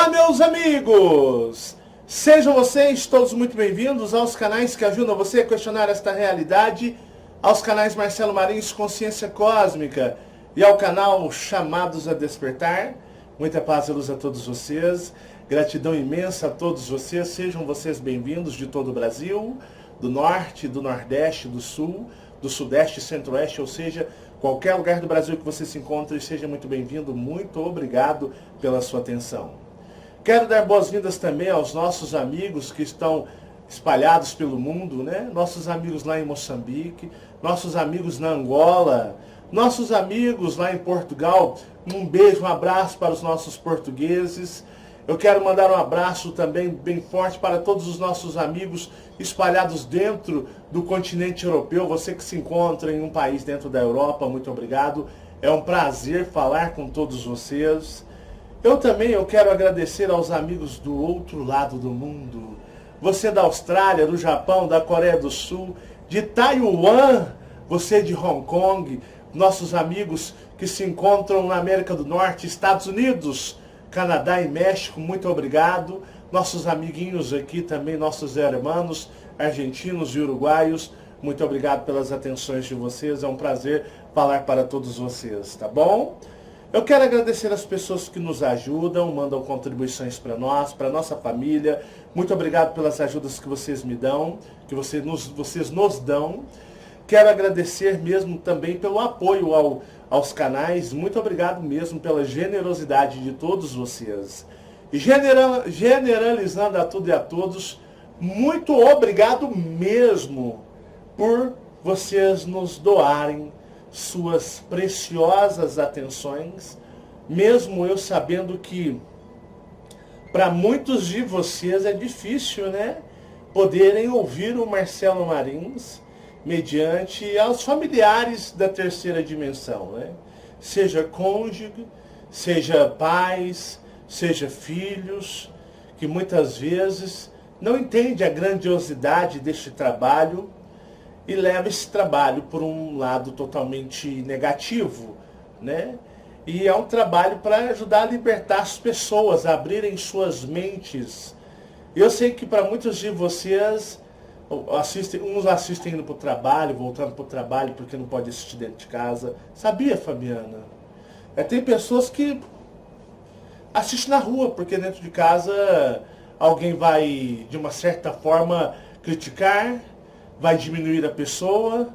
Olá, meus amigos! Sejam vocês todos muito bem-vindos aos canais que ajudam você a questionar esta realidade, aos canais Marcelo Marins Consciência Cósmica e ao canal Chamados a Despertar. Muita paz e luz a todos vocês, gratidão imensa a todos vocês, sejam vocês bem-vindos de todo o Brasil, do Norte, do Nordeste, do Sul, do Sudeste e Centro-Oeste, ou seja, qualquer lugar do Brasil que você se encontre, seja muito bem-vindo, muito obrigado pela sua atenção. Quero dar boas-vindas também aos nossos amigos que estão espalhados pelo mundo, né? Nossos amigos lá em Moçambique, nossos amigos na Angola, nossos amigos lá em Portugal. Um beijo, um abraço para os nossos portugueses. Eu quero mandar um abraço também bem forte para todos os nossos amigos espalhados dentro do continente europeu. Você que se encontra em um país dentro da Europa, muito obrigado. É um prazer falar com todos vocês. Eu quero agradecer aos amigos do outro lado do mundo. Você da Austrália, do Japão, da Coreia do Sul, de Taiwan, você de Hong Kong, nossos amigos que se encontram na América do Norte, Estados Unidos, Canadá e México, muito obrigado. Nossos amiguinhos aqui também, nossos irmãos argentinos e uruguaios, muito obrigado pelas atenções de vocês. É um prazer falar para todos vocês, tá bom? Eu quero agradecer as pessoas que nos ajudam, mandam contribuições para nós, para nossa família. Muito obrigado pelas ajudas que vocês me dão, que vocês nos dão. Quero agradecer mesmo também pelo apoio aos canais. Muito obrigado mesmo pela generosidade de todos vocês. E generalizando a tudo e a todos, muito obrigado mesmo por vocês nos doarem suas preciosas atenções, mesmo eu sabendo que para muitos de vocês é difícil, né, poderem ouvir o Marcelo Marins mediante aos familiares da terceira dimensão, né? Seja cônjuge, seja pais, seja filhos, que muitas vezes não entende a grandiosidade deste trabalho e leva esse trabalho por um lado totalmente negativo, né? E é um trabalho para ajudar a libertar as pessoas, a abrirem suas mentes. Eu sei que para muitos de vocês, uns assistem indo para o trabalho, voltando para o trabalho porque não pode assistir dentro de casa. Sabia, Fabiana? Tem pessoas que assistem na rua, porque dentro de casa alguém vai, de uma certa forma, criticar, vai diminuir a pessoa.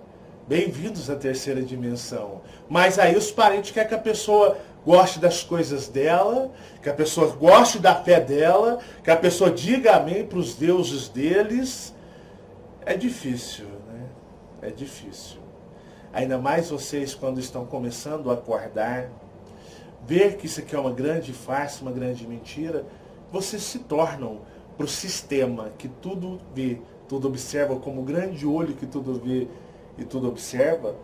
Bem-vindos à terceira dimensão. Mas aí os parentes querem que a pessoa goste das coisas dela, que a pessoa goste da fé dela, que a pessoa diga amém para os deuses deles. É difícil, né? É difícil. Ainda mais vocês quando estão começando a acordar, ver que isso aqui é uma grande farsa, uma grande mentira, vocês se tornam para o sistema que tudo vê, tudo observa, como o grande olho que tudo vê e tudo observa,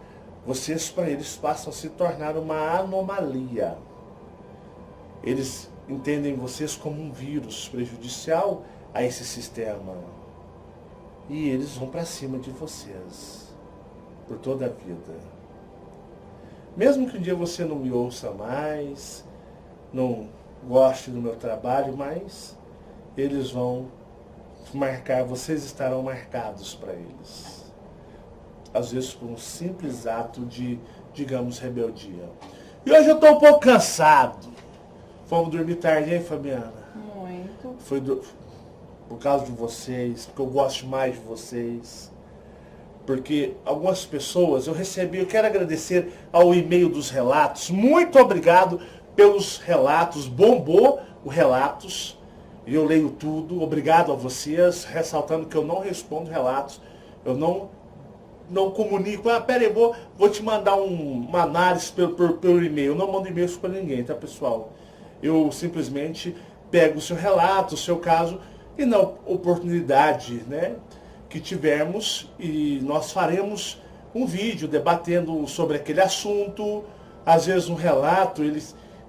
vocês para eles passam a se tornar uma anomalia. Eles entendem vocês como um vírus prejudicial a esse sistema. E eles vão para cima de vocês por toda a vida. Mesmo que um dia você não me ouça mais, não goste do meu trabalho, mas eles vão marcar, vocês estarão marcados para eles. Às vezes por um simples ato de, digamos, rebeldia. E hoje eu estou um pouco cansado. Fomos dormir tarde, hein, Fabiana? Muito. Foi por causa de vocês, porque eu gosto mais de vocês. Porque algumas pessoas eu quero agradecer ao e-mail dos relatos. Muito obrigado pelos relatos, bombou o relatos. Eu leio tudo, obrigado a vocês, ressaltando que eu não respondo relatos, eu não comunico, peraí, vou te mandar uma análise pelo e-mail, eu não mando e-mails para ninguém, tá, pessoal? Eu simplesmente pego o seu relato, o seu caso, e na oportunidade, né, que tivermos, e nós faremos um vídeo debatendo sobre aquele assunto. Às vezes um relato,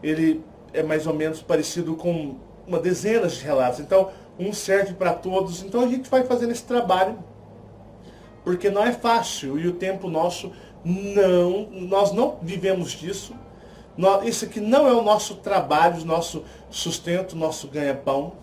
ele é mais ou menos parecido com uma dezena de relatos, então um serve para todos. Então a gente vai fazendo esse trabalho, porque não é fácil, e o tempo nosso, nós não vivemos disso, Isso aqui não é o nosso trabalho, o nosso sustento, o nosso ganha-pão.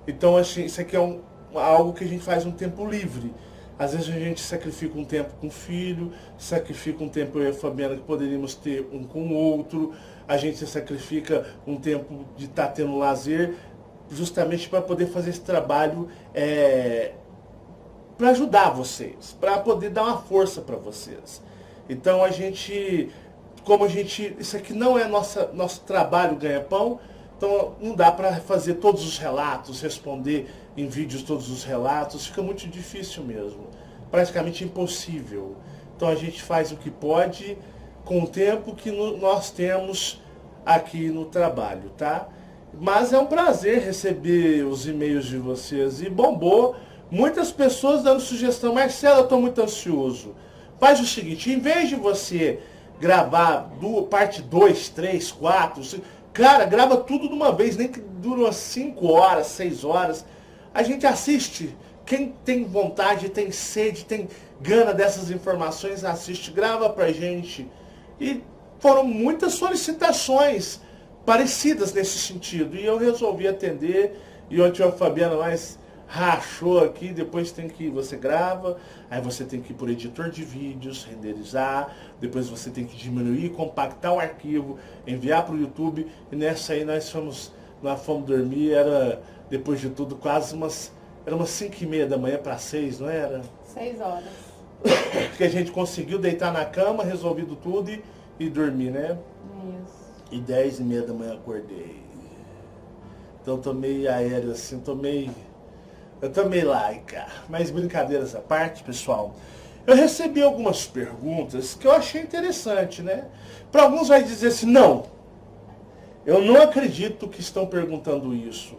Então isso aqui é algo que a gente faz um tempo livre. Às vezes a gente sacrifica um tempo com o filho, sacrifica um tempo eu e a Fabiana que poderíamos ter um com o outro, a gente sacrifica um tempo de estar tendo lazer, justamente para poder fazer esse trabalho, para ajudar vocês, para poder dar uma força para vocês. Então isso aqui não é nosso trabalho ganha-pão, então não dá para fazer todos os relatos, responder em vídeos todos os relatos, fica muito difícil mesmo, praticamente impossível. Então a gente faz o que pode com o tempo que nós temos aqui no trabalho, tá? Mas é um prazer receber os e-mails de vocês e bombou, muitas pessoas dando sugestão, Marcelo, eu estou muito ansioso. Faz o seguinte, em vez de você gravar parte 2, 3, 4, 5, cara, grava tudo de uma vez, nem que dure umas 5 horas, 6 horas. A gente assiste. Quem tem vontade, tem sede, tem gana dessas informações, assiste, grava pra gente. E foram muitas solicitações parecidas nesse sentido. E eu resolvi atender. E ontem a Fabiana mais rachou aqui, depois você grava, aí você tem que ir por editor de vídeos, renderizar, depois você tem que diminuir, compactar o arquivo, enviar para o YouTube, e nessa aí nós fomos dormir, era, depois de tudo, era umas 5h30 da manhã para 6, não era? 6 horas. Que a gente conseguiu deitar na cama, resolvido tudo e dormir, né? Isso. E 10h30 da manhã acordei. Então tô meio aéreo assim, eu tô meio laica, mas brincadeiras à parte, pessoal. Eu recebi algumas perguntas que eu achei interessante, né? Para alguns vai dizer assim, não, eu não acredito que estão perguntando isso.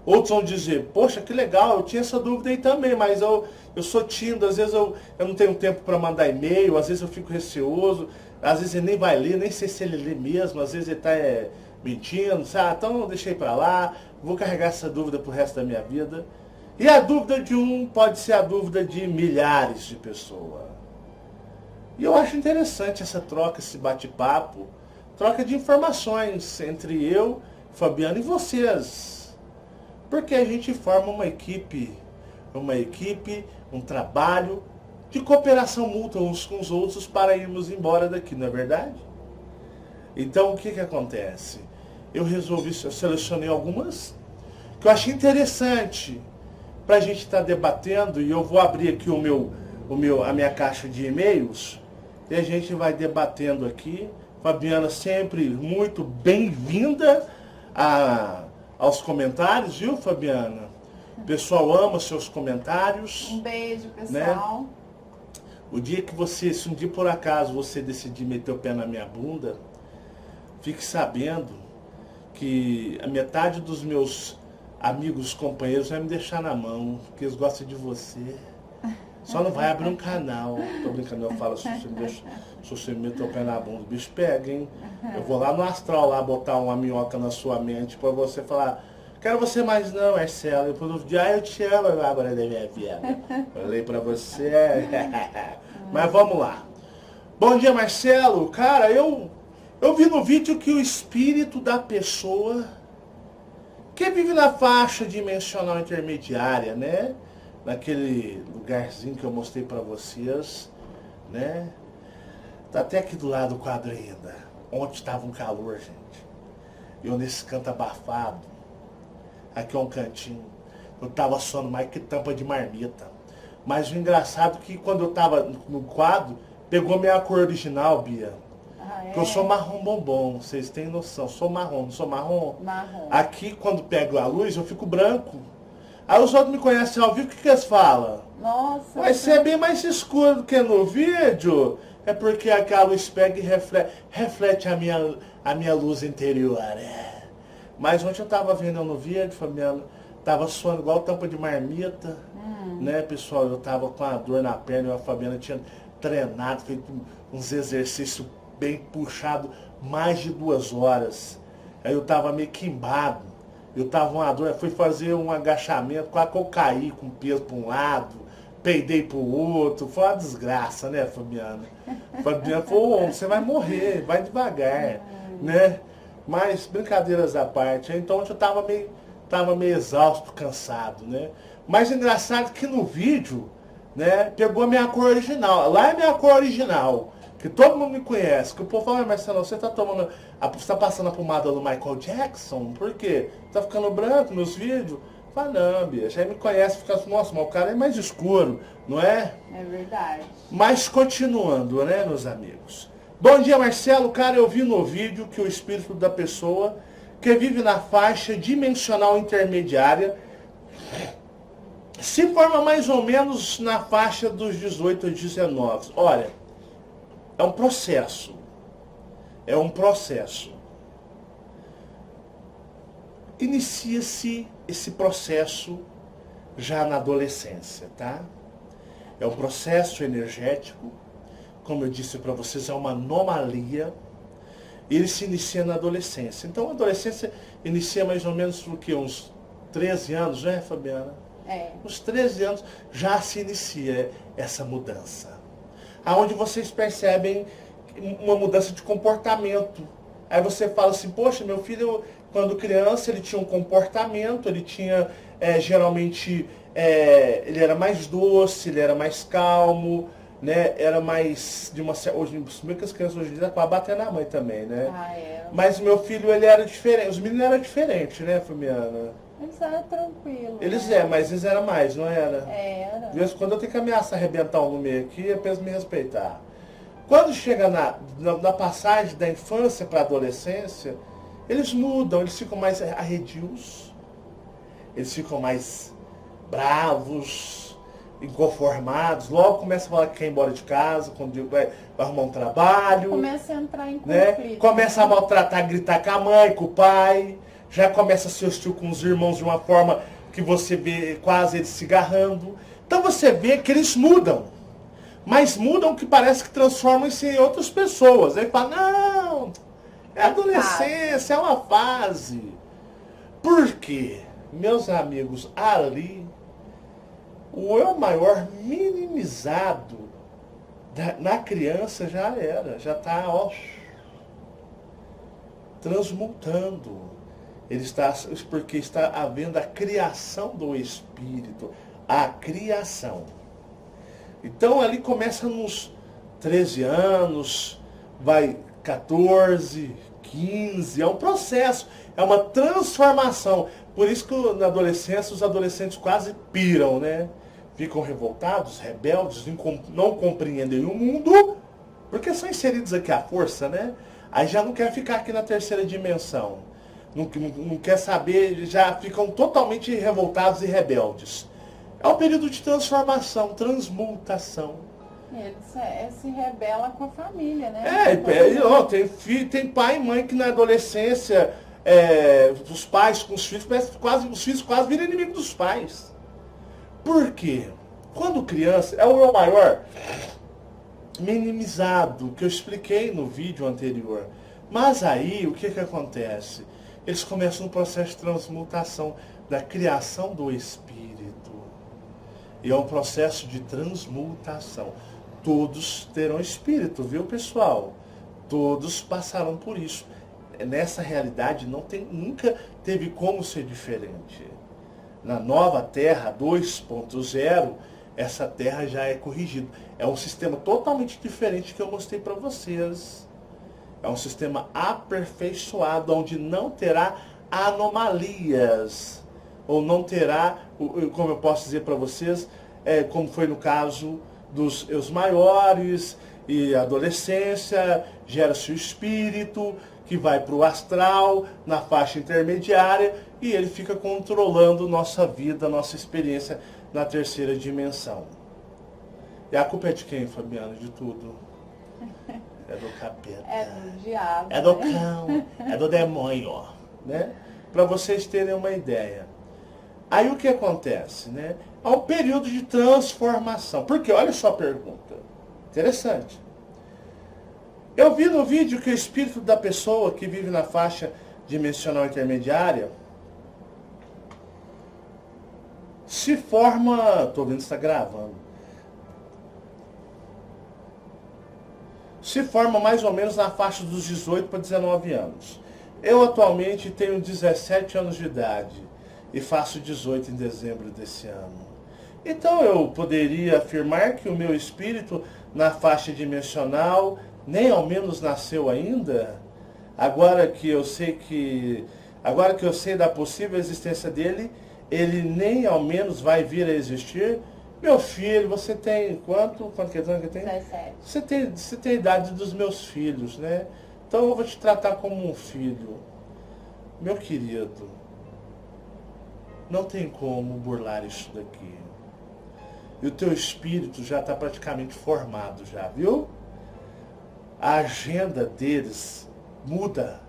Outros vão dizer, poxa, que legal, eu tinha essa dúvida aí também, mas eu sou tímido, às vezes eu não tenho tempo para mandar e-mail, às vezes eu fico receoso, às vezes ele nem vai ler, nem sei se ele lê mesmo, às vezes ele está mentindo, sabe? Então eu deixei para lá, vou carregar essa dúvida pro resto da minha vida. E a dúvida de um pode ser a dúvida de milhares de pessoas. E eu acho interessante essa troca, esse bate-papo, troca de informações entre eu, Fabiano e vocês. Porque a gente forma uma equipe, um trabalho de cooperação mútua uns com os outros para irmos embora daqui, não é verdade? Então o que acontece? Eu selecionei algumas que eu achei interessante para a gente estar debatendo, e eu vou abrir aqui a minha caixa de e-mails e a gente vai debatendo aqui. Fabiana, sempre muito bem-vinda aos comentários, viu, Fabiana? O pessoal ama seus comentários. Um beijo, pessoal. Né? O dia que se um dia por acaso você decidir meter o pé na minha bunda, fique sabendo que a metade dos meus amigos, companheiros vai me deixar na mão, porque eles gostam de você. Só não vai abrir um canal. Tô brincando, eu falo, se você meter o pé na bunda, o bicho pega, hein? Eu vou lá no astral, lá botar uma minhoca na sua mente pra você falar, quero você mais não, Marcelo. E depois no dia, eu te amo, agora da minha vida. Falei pra você. Mas vamos lá. Bom dia, Marcelo. Cara, eu vi no vídeo que o espírito da pessoa que vive na faixa dimensional intermediária, né? Naquele lugarzinho que eu mostrei pra vocês, né? Tá até aqui do lado do quadro ainda. Ontem tava um calor, gente. Eu nesse canto abafado. Aqui é um cantinho. Eu tava suando mais que tampa de marmita. Mas o engraçado é que quando eu tava no quadro, pegou minha cor original, Bia. Porque eu sou marrom bombom, vocês têm noção. Sou marrom, não sou marrom? Marrom. Aqui, quando pego a luz, eu fico branco. Aí os outros me conhecem ao vivo, o que eles falam? Nossa. Mas você é bem mais escuro do que no vídeo. É porque aquela luz pega e reflete a minha luz interior. É. Mas ontem eu tava vendo no vídeo, Fabiana, tava suando igual tampa de marmita. Né, pessoal? Eu tava com a dor na perna e a Fabiana tinha treinado, feito uns exercícios bem puxado, mais de 2 horas. Aí eu tava meio quimbado. Eu tava uma dor, fui fazer um agachamento, quase que eu caí com peso para um lado, peidei pro outro, foi uma desgraça, né, Fabiana? Fabiana falou, você vai morrer, vai devagar, né? Mas, brincadeiras à parte, então eu tava meio exausto, cansado, né? Mas engraçado que no vídeo, né, pegou a minha cor original. Lá é minha cor original, que todo mundo me conhece. Que o povo fala, Marcelo, você tá passando a pomada do Michael Jackson? Por quê? Tá ficando branco nos vídeos? Fala, não, bicho, aí me conhece e fica assim, nossa, mas o cara é mais escuro, não é? É verdade. Mas continuando, né, meus amigos? Bom dia, Marcelo. Cara, eu vi no vídeo que o espírito da pessoa que vive na faixa dimensional intermediária se forma mais ou menos na faixa dos 18 a 19. Olha, é um processo. É um processo. Inicia-se esse processo já na adolescência, tá? É um processo energético, como eu disse para vocês, é uma anomalia. Ele se inicia na adolescência. Então a adolescência inicia mais ou menos por quê? Uns 13 anos, né, Fabiana? É. Uns 13 anos já se inicia essa mudança. Aonde vocês percebem uma mudança de comportamento. Aí você fala assim, poxa, meu filho, quando criança, ele tinha um comportamento, ele tinha, geralmente, ele era mais doce, ele era mais calmo, né? Era mais, de uma hoje, se bem que as crianças hoje em dia com a bater na mãe também, né? Ah, é. Mas meu filho, ele era diferente, os meninos eram diferentes, né, Fabiana? Eles eram tranquilos. Eles né? mas eles eram mais, não era? Era. De vez em quando eu tenho que ameaçar arrebentar um no meio aqui, é pra eles me respeitar. Quando chega na passagem da infância para a adolescência, eles mudam, eles ficam mais arredios, eles ficam mais bravos, inconformados, logo começa a falar que quer ir embora de casa, quando vai arrumar um trabalho. Começa a entrar em Né? conflito. Começa a maltratar, gritar com a mãe, com o pai, já começa a ser hostil com os irmãos de uma forma que você vê quase eles se agarrando. Então você vê que eles mudam. Mas mudam que parece que transformam-se em outras pessoas. Aí fala, não, é adolescência, é uma fase. Por quê? Meus amigos, ali, o eu maior minimizado na criança já era, já está, ó, transmutando. Ele está, porque está havendo a criação do espírito, a criação. Então ali começa nos 13 anos, vai 14, 15, é um processo, é uma transformação. Por isso que na adolescência os adolescentes quase piram, né? Ficam revoltados, rebeldes, não compreendem o mundo, porque são inseridos aqui à força, né? Aí já não quer ficar aqui na terceira dimensão. Não quer saber, já ficam totalmente revoltados e rebeldes. É um período de transformação, transmutação. Ele se rebela com a família, né? Tem pai e mãe que na adolescência, os pais com os filhos, os filhos quase viram inimigos dos pais. Por quê? Quando criança, é o eu maior minimizado, que eu expliquei no vídeo anterior. Mas aí, o que acontece? Eles começam no processo de transmutação, da criação do espírito. E é um processo de transmutação. Todos terão espírito, viu, pessoal? Todos passaram por isso. Nessa realidade nunca teve como ser diferente. Na nova Terra 2.0, essa Terra já é corrigida. É um sistema totalmente diferente que eu mostrei para vocês. É um sistema aperfeiçoado, onde não terá anomalias. Ou não terá, como eu posso dizer para vocês, como foi no caso dos maiores e adolescência, gera-se o espírito, que vai para o astral, na faixa intermediária, e ele fica controlando nossa vida, nossa experiência na terceira dimensão. E a culpa é de quem, Fabiana? De tudo. É do capeta. É do diabo. É do cão. É do demônio. Né? Para vocês terem uma ideia. Aí o que acontece? Né? Há um período de transformação. Porque, olha só a pergunta. Interessante. Eu vi no vídeo que o espírito da pessoa que vive na faixa dimensional intermediária se forma, estou vendo se está gravando, se forma mais ou menos na faixa dos 18 para 19 anos. Eu atualmente tenho 17 anos de idade e faço 18 em dezembro desse ano. Então eu poderia afirmar que o meu espírito na faixa dimensional nem ao menos nasceu ainda? Agora que eu sei da possível existência dele, ele nem ao menos vai vir a existir? Meu filho, você tem quanto que tem? 17. Você tem a idade dos meus filhos, né? Então eu vou te tratar como um filho. Meu querido, não tem como burlar isso daqui. E o teu espírito já está praticamente formado já, viu? A agenda deles muda.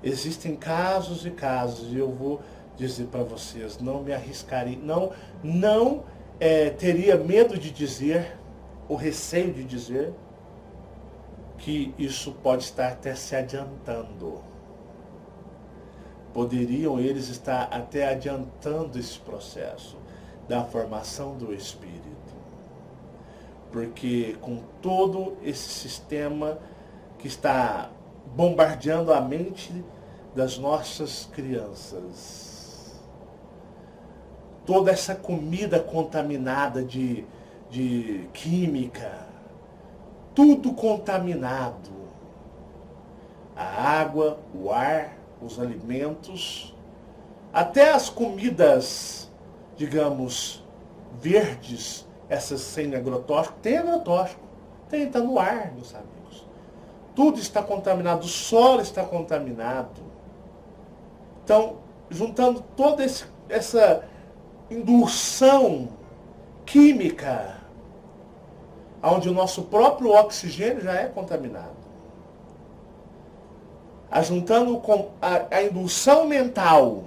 Existem casos e casos, e eu vou dizer para vocês, não me arriscaria, não teria medo de dizer, o receio de dizer, que isso pode estar até se adiantando. Poderiam eles estar até adiantando esse processo da formação do espírito. Porque com todo esse sistema que está bombardeando a mente das nossas crianças, toda essa comida contaminada de química, tudo contaminado, a água, o ar, os alimentos, até as comidas, digamos, verdes, essas sem agrotóxico, tem agrotóxico, está no ar, meus amigos. Tudo está contaminado, o solo está contaminado. Então, juntando toda essa indução química, onde o nosso próprio oxigênio já é contaminado, juntando com a indução mental,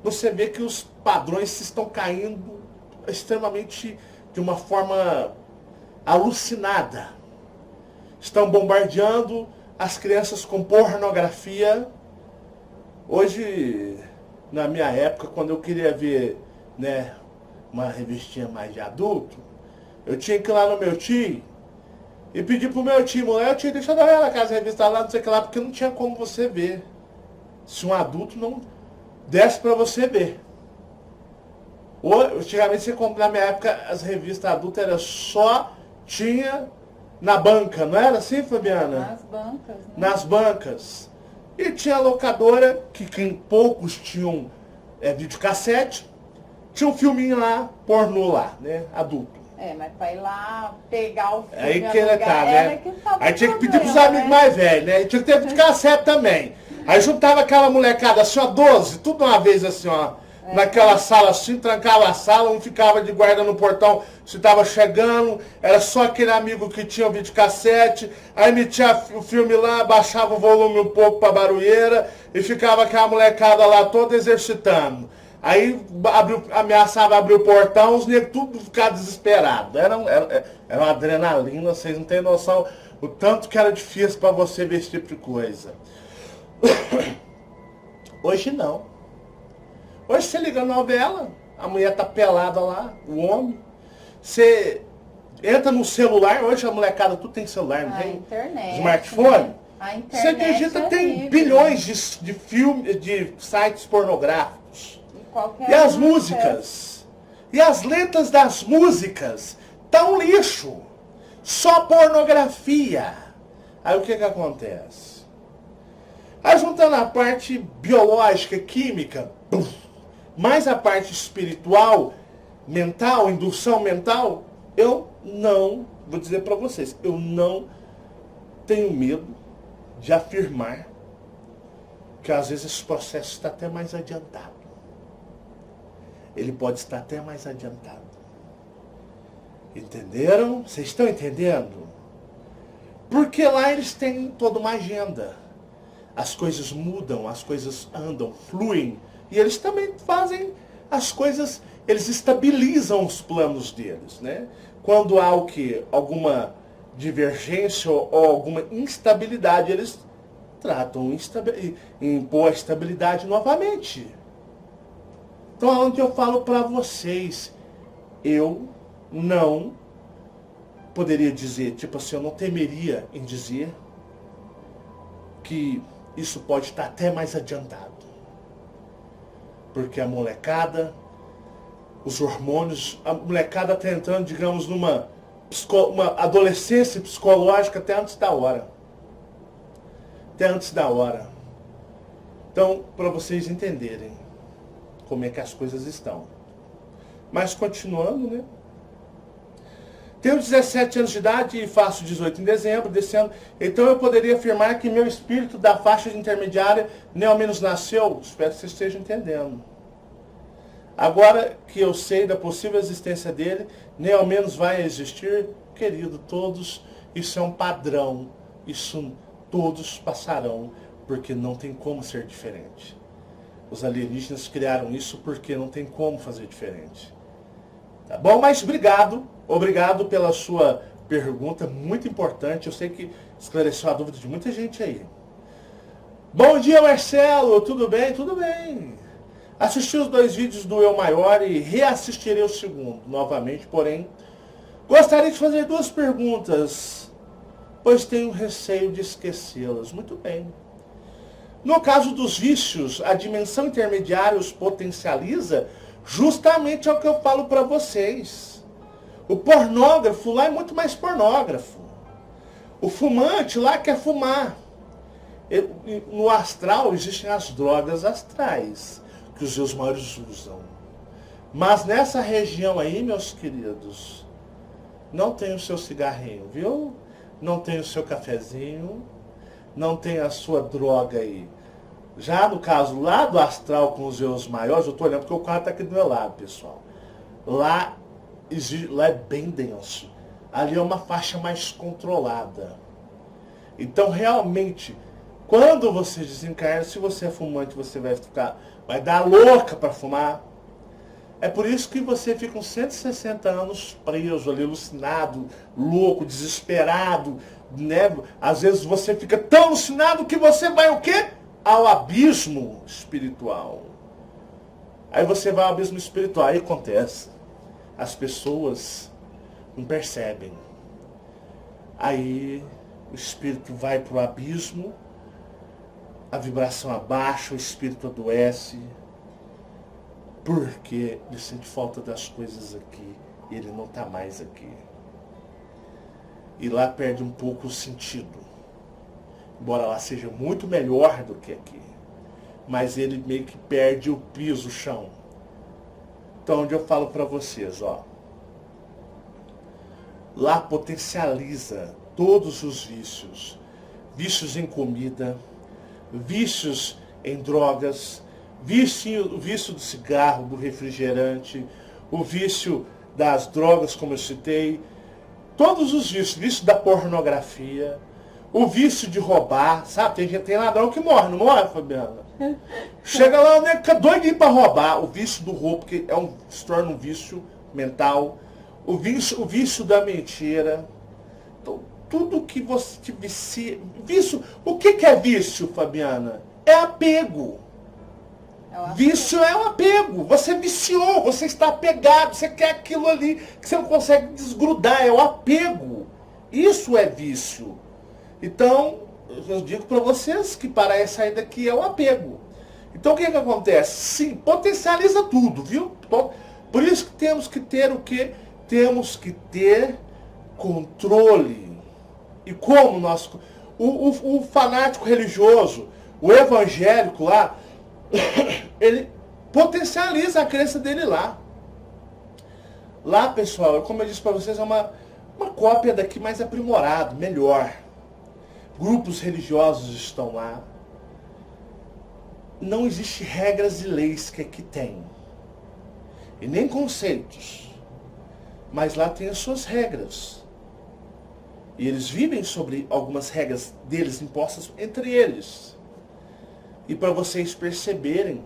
você vê que os padrões estão caindo extremamente de uma forma alucinada. Estão bombardeando as crianças com pornografia. Hoje, na minha época, quando eu queria ver, né, uma revistinha mais de adulto, eu tinha que ir lá no meu tio e pedir pro meu tio, mulher, tio, deixa eu dar na casa a revista lá, não sei o que lá, porque não tinha como você ver. Se um adulto não desse para você ver. Ou, antigamente, você compra, na minha época, as revistas adultas tinha na banca, não era assim, Fabiana? Nas bancas. Né? Nas bancas. E tinha locadora, que poucos tinham videocassete, tinha um filminho lá, pornô lá, né, adulto. Mas pra ir lá pegar o filme, aí que ele tá, né? Aí tinha que pedir pros amigos mais velhos, né? E tinha que ter videocassete também. Aí juntava aquela molecada assim, ó, 12, tudo uma vez assim, ó. Naquela sala assim, trancava a sala, um ficava de guarda no portão se tava chegando, era só aquele amigo que tinha o videocassete, aí metia o filme lá, baixava o volume um pouco pra barulheira e ficava aquela molecada lá toda exercitando. Aí ameaçava abrir o portão, os negros tudo ficavam desesperados. Era uma adrenalina, vocês não têm noção o tanto que era difícil para você ver esse tipo de coisa. Hoje não. Hoje você liga a novela, a mulher tá pelada lá, o homem. Você entra no celular, hoje a molecada tudo tem celular, não tem? Internet, smartphone. né? A internet você acredita que tem bilhões de filmes, de sites pornográficos. E as músicas, e as letras das músicas, tá um lixo. Só pornografia. Aí o que acontece? Aí juntando a parte biológica, química, mais a parte espiritual, mental, indução mental, eu não, vou dizer para vocês, eu não tenho medo de afirmar que às vezes esse processo está até mais adiantado. Ele pode estar até mais adiantado. Entenderam? Vocês estão entendendo? Porque lá eles têm toda uma agenda. As coisas mudam, as coisas andam, fluem. E eles também fazem as coisas, eles estabilizam os planos deles, né? Quando há o quê? Alguma divergência ou alguma instabilidade, eles tratam impor a estabilidade novamente. Então, onde eu falo para vocês, eu não poderia dizer, tipo assim, eu não temeria em dizer que isso pode estar até mais adiantado. Porque a molecada, os hormônios, a molecada está entrando, digamos, uma adolescência psicológica até antes da hora. Até antes da hora. Então, para vocês entenderem como é que as coisas estão. Mas continuando, né? Tenho 17 anos de idade e faço 18 em dezembro desse ano. Então eu poderia afirmar que meu espírito da faixa intermediária nem ao menos nasceu. Espero que vocês estejam entendendo. Agora que eu sei da possível existência dele, nem ao menos vai existir, querido, todos, isso é um padrão. Isso todos passarão, porque não tem como ser diferente. Os alienígenas criaram isso porque não tem como fazer diferente. Tá bom? Mas obrigado pela sua pergunta, muito importante. Eu sei que esclareceu a dúvida de muita gente aí. Bom dia, Marcelo, tudo bem? Tudo bem. Assisti os 2 vídeos do Eu Maior e reassistirei o segundo, novamente, porém, gostaria de fazer 2 perguntas, pois tenho receio de esquecê-las. Muito bem. No caso dos vícios, a dimensão intermediária os potencializa. Justamente é o que eu falo para vocês. O pornógrafo lá é muito mais pornógrafo. O fumante lá quer fumar. No astral existem as drogas astrais, que os seus maiores usam. Mas nessa região aí, meus queridos, não tem o seu cigarrinho, viu? Não tem o seu cafezinho, não tem a sua droga aí. Já no caso lá do astral com os eus maiores, eu estou olhando porque o quadro está aqui do meu lado, pessoal. Lá é bem denso. Ali é uma faixa mais controlada. Então, realmente, quando você desencarna, se você é fumante, você vai dar louca para fumar. É por isso que você fica uns 160 anos preso ali, alucinado, louco, desesperado, né? Às vezes você fica tão alucinado que você vai o quê? Ao abismo espiritual. Aí você vai ao abismo espiritual. Aí acontece. As pessoas não percebem. Aí o espírito vai para o abismo, a vibração abaixa, o espírito adoece, porque ele sente falta das coisas aqui e ele não está mais aqui. E lá perde um pouco o sentido. Embora lá seja muito melhor do que aqui. Mas ele meio que perde o piso, o chão. Então, onde eu falo para vocês, ó. Lá potencializa todos os vícios. Vícios em comida, vícios em drogas, o vício do cigarro, do refrigerante, o vício das drogas, como eu citei. Todos os vícios, vício da pornografia, o vício de roubar, sabe? Tem ladrão que morre, não morre, Fabiana? Chega lá, né, fica doidinho para roubar. O vício do roubo, porque se torna um vício mental. O vício da mentira. Então, tudo que você te vicia. Vício, o que é vício, Fabiana? É apego. Vício é um apego. Você viciou, você está apegado, você quer aquilo ali que você não consegue desgrudar. É o apego. Isso é vício. Então, eu digo para vocês que para essa sair daqui é o apego. Então, o que acontece? Sim, potencializa tudo, viu? Por isso que temos que ter o quê? Temos que ter controle. E como nós... O fanático religioso, o evangélico lá, ele potencializa a crença dele lá. Lá, pessoal, como eu disse para vocês, é uma cópia daqui mais aprimorado, melhor. Grupos religiosos estão lá. Não existe regras e leis que aqui tem. E nem conceitos. Mas lá tem as suas regras. E eles vivem sobre algumas regras deles impostas entre eles. E para vocês perceberem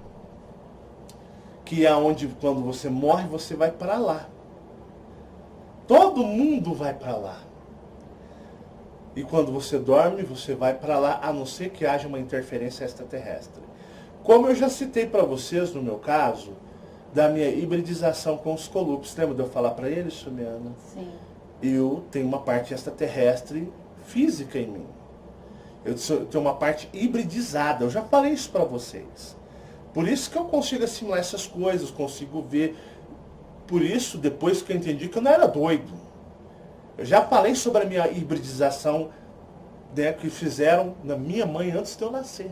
que é onde, quando você morre, você vai para lá. Todo mundo vai para lá. E quando você dorme, você vai para lá, a não ser que haja uma interferência extraterrestre. Como eu já citei para vocês, no meu caso, da minha hibridização com os Colupes. Lembra de eu falar para eles, Fabiana? Sim. eu tenho uma parte extraterrestre física em mim. Eu tenho uma parte hibridizada. Eu já falei isso para vocês. Por isso que eu consigo assimilar essas coisas, consigo ver. Por isso, depois que eu entendi que eu não era doido. Eu já falei sobre a minha hibridização, né, que fizeram na minha mãe antes de eu nascer.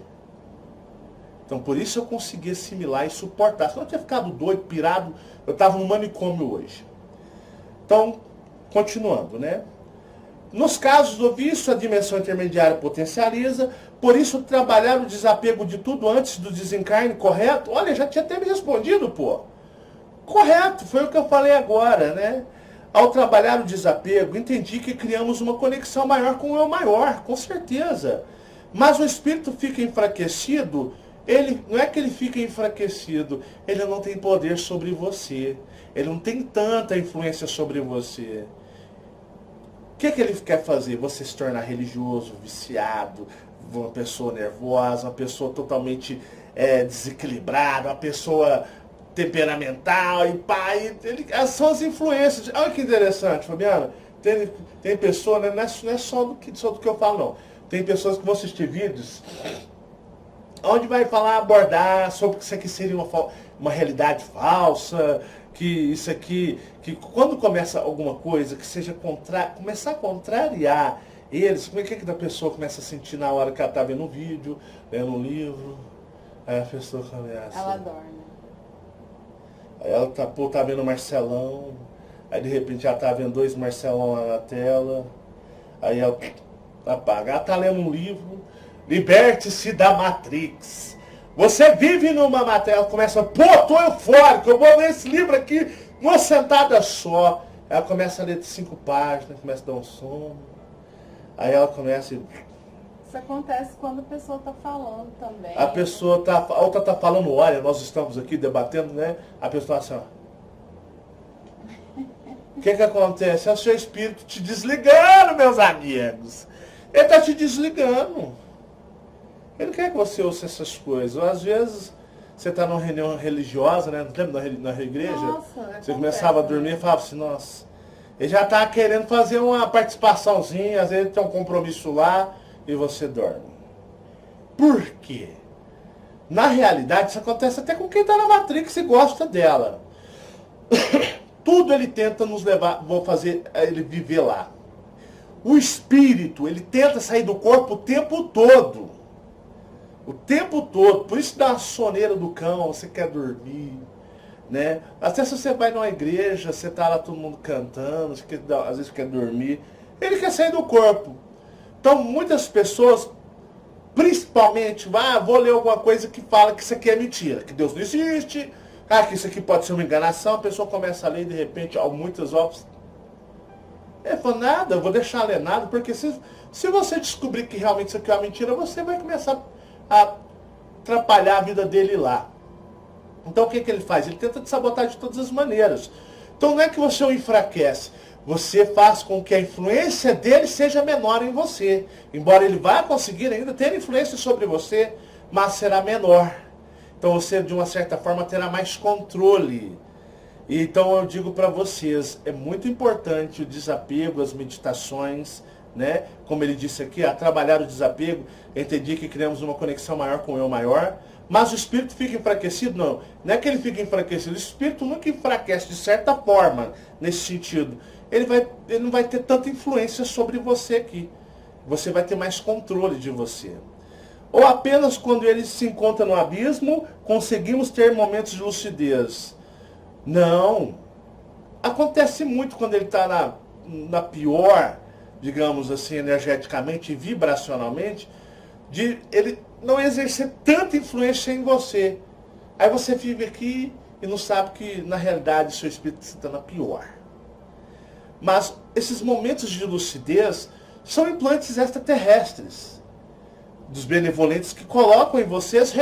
Então, por isso eu consegui assimilar e suportar. Se eu não tinha ficado doido, pirado, eu estava no manicômio hoje. Então, continuando, né? Nos casos do vício, a dimensão intermediária potencializa, por isso trabalhar o desapego de tudo antes do desencarne, correto? Olha, já tinha até me respondido, pô. Correto, foi o que eu falei agora, né? Ao trabalhar o desapego, entendi que criamos uma conexão maior com o eu maior, com certeza. Mas o espírito fica enfraquecido, não é que ele fica enfraquecido, ele não tem poder sobre você. Ele não tem tanta influência sobre você. O que ele quer fazer? Você se tornar religioso, viciado, uma pessoa nervosa, uma pessoa totalmente desequilibrada, uma pessoa temperamental e pai. São as influências. Olha que interessante, Fabiana. Tem pessoa, né, não é só do que eu falo, não. Tem pessoas que vão assistir vídeos onde vai abordar sobre que isso aqui seria uma realidade falsa, que isso aqui, que quando começa alguma coisa que seja começar a contrariar eles, como é que a pessoa começa a sentir na hora que ela está vendo um vídeo, lendo um livro, aí a pessoa começa... Ela dorme. Aí ela tá vendo Marcelão, aí de repente ela tá vendo 2 Marcelão lá na tela, aí ela apaga. Ela tá lendo um livro, liberte-se da Matrix. Você vive numa matéria, ela começa, tô eufórico, eu vou ler esse livro aqui, uma sentada só. Ela começa a ler 5 páginas, começa a dar um sono. Aí ela começa e... Isso acontece quando a pessoa está falando também. A outra tá falando, olha, nós estamos aqui debatendo, né? A pessoa assim, ó. O que acontece? É o seu espírito te desligando, meus amigos. Ele está te desligando. Ele não quer que você ouça essas coisas. Ou, às vezes, você está numa reunião religiosa, né? Lembra na igreja? Nossa, você começava a dormir e falava assim, nossa, ele já está querendo fazer uma participaçãozinha, às vezes tem um compromisso lá e você dorme. Por quê? Na realidade, isso acontece até com quem está na Matrix e gosta dela. Tudo ele tenta nos levar, vou fazer ele viver lá. O espírito, ele tenta sair do corpo o tempo todo. O tempo todo. Por isso dá uma soneira do cão, você quer dormir, né? Até se você vai numa igreja, você tá lá todo mundo cantando, às vezes quer dormir. Ele quer sair do corpo. Então muitas pessoas, principalmente, vou ler alguma coisa que fala que isso aqui é mentira, que Deus não existe, que isso aqui pode ser uma enganação, a pessoa começa a ler e de repente, muitas obras. Ele fala, nada, eu vou deixar ler nada, porque se você descobrir que realmente isso aqui é uma mentira, você vai começar a atrapalhar a vida dele lá. Então o que ele faz? Ele tenta te sabotar de todas as maneiras. Então não é que você o enfraquece, você faz com que a influência dele seja menor em você. Embora ele vá conseguir ainda ter influência sobre você, mas será menor. Então você de uma certa forma terá mais controle. Então eu digo para vocês, é muito importante o desapego, as meditações, né? Como ele disse aqui, a trabalhar o desapego, entendi que criamos uma conexão maior com o eu maior, mas o espírito fica enfraquecido? Não é que ele fica enfraquecido, o espírito nunca enfraquece de certa forma, nesse sentido. Ele não vai ter tanta influência sobre você aqui, você vai ter mais controle de você. Ou apenas quando ele se encontra no abismo, conseguimos ter momentos de lucidez. Não, acontece muito quando ele está na pior, digamos assim, energeticamente e vibracionalmente, de ele não exercer tanta influência em você. Aí você vive aqui e não sabe que, na realidade, seu espírito está na pior. Mas esses momentos de lucidez são implantes extraterrestres, dos benevolentes que colocam em vocês,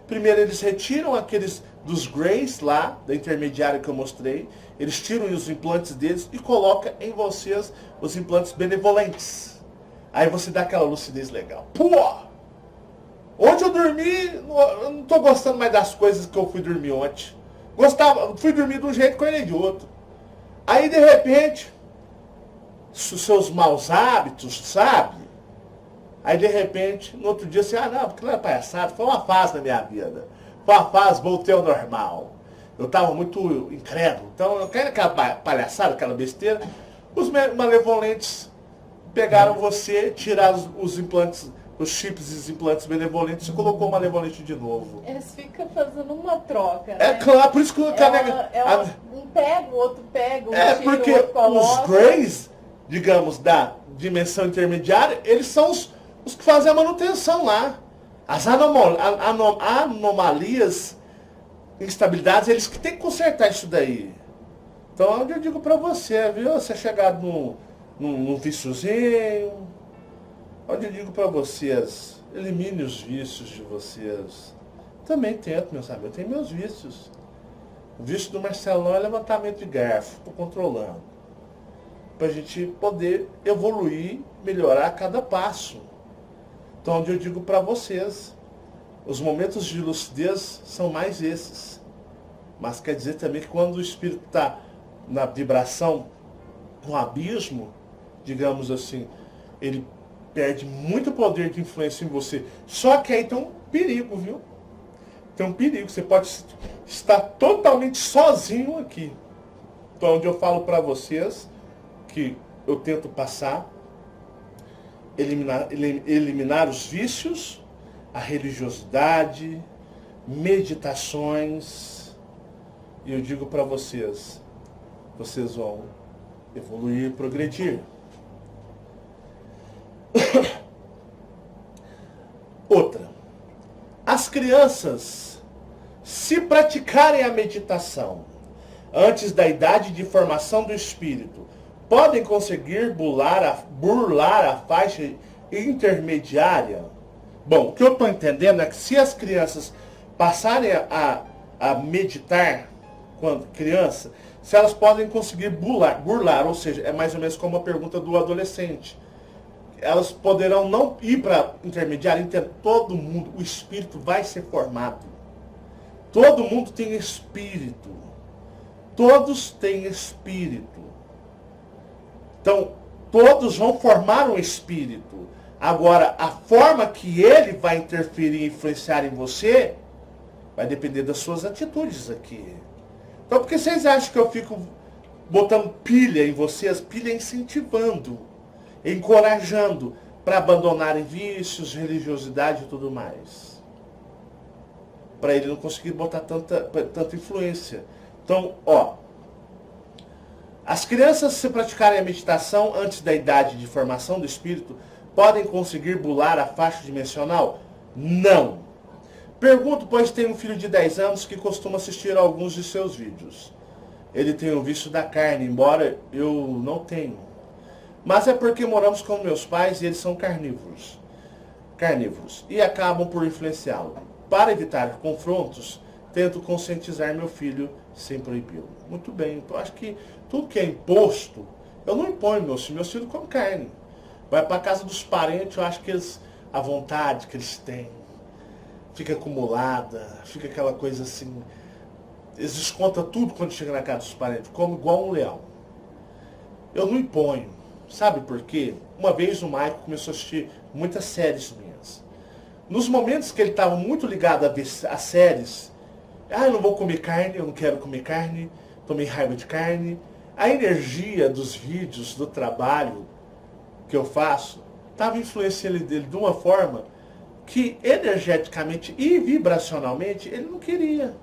primeiro eles retiram aqueles dos Greys lá, da intermediária que eu mostrei, eles tiram os implantes deles e colocam em vocês os implantes benevolentes. Aí você dá aquela lucidez legal. Pô! Ontem eu dormi, eu não estou gostando mais das coisas que eu fui dormir ontem. Fui dormir de um jeito, acordei de outro. Aí de repente, os seus maus hábitos, sabe? Aí de repente, no outro dia, você, não, porque não é palhaçada, foi uma fase na minha vida. Foi uma fase, voltei ao normal. Eu estava muito incrédulo. Então, eu quero aquela palhaçada, aquela besteira. Os malevolentes pegaram você, tiraram os implantes, os chips e os implantes benevolentes e colocou o malevolente de novo. Eles ficam fazendo uma troca, né? É claro, por isso que um pega, o outro pega, porque o outro coloca. os Greys, digamos, da dimensão intermediária, eles são os que fazem a manutenção lá. As anomalias, instabilidades, eles que têm que consertar isso daí. Então, eu digo pra você, viu? Você chegar num viciozinho, onde eu digo pra vocês, elimine os vícios de vocês. Também tento, meus amigos, eu tenho meus vícios. O vício do Marcelão é levantamento de garfo, estou controlando. Pra gente poder evoluir, melhorar a cada passo. Então, onde eu digo pra vocês, os momentos de lucidez são mais esses. Mas quer dizer também que quando o espírito está na vibração, no abismo, digamos assim, ele perde muito poder de influência em você. Só que aí tem um perigo, viu? Tem um perigo. Você pode estar totalmente sozinho aqui. Então, onde eu falo para vocês que eu tento passar, eliminar os vícios, a religiosidade, meditações. E eu digo para vocês, vocês vão evoluir e progredir. Outra. As crianças, se praticarem a meditação antes da idade de formação do espírito, podem conseguir burlar a faixa intermediária? Bom, o que eu estou entendendo é que se as crianças passarem a meditar quando criança, se elas podem conseguir burlar, ou seja, é mais ou menos como a pergunta do adolescente. Elas poderão não ir para intermediário, entender, todo mundo, o espírito vai ser formado. Todo mundo tem espírito. Todos têm espírito. Então, todos vão formar um espírito. Agora, a forma que ele vai interferir e influenciar em você vai depender das suas atitudes aqui. Então, por que vocês acham que eu fico botando pilha em vocês? Pilha incentivando, encorajando para abandonarem vícios, religiosidade e tudo mais. Para ele não conseguir botar tanta influência. Então, as crianças, se praticarem a meditação antes da idade de formação do espírito, podem conseguir burlar a faixa dimensional? Não. Pergunto, pois tenho um filho de 10 anos que costuma assistir a alguns de seus vídeos. Ele tem o vício da carne, embora eu não tenho. Mas é porque moramos com meus pais e eles são carnívoros. E acabam por influenciá-lo. Para evitar confrontos, tento conscientizar meu filho sem proibi-lo. Muito bem, então acho que tudo que é imposto, eu não imponho meus filhos comem carne. Vai para a casa dos parentes, eu acho que a vontade que eles têm fica acumulada, fica aquela coisa assim. Eles descontam tudo quando chega na casa dos parentes, como igual um leão. Eu não imponho. Sabe por quê? Uma vez o Maico começou a assistir muitas séries minhas. Nos momentos que ele estava muito ligado a ver as séries, eu não vou comer carne, eu não quero comer carne, tomei raiva de carne. A energia dos vídeos, do trabalho que eu faço, estava influenciando ele de uma forma que energeticamente e vibracionalmente ele não queria.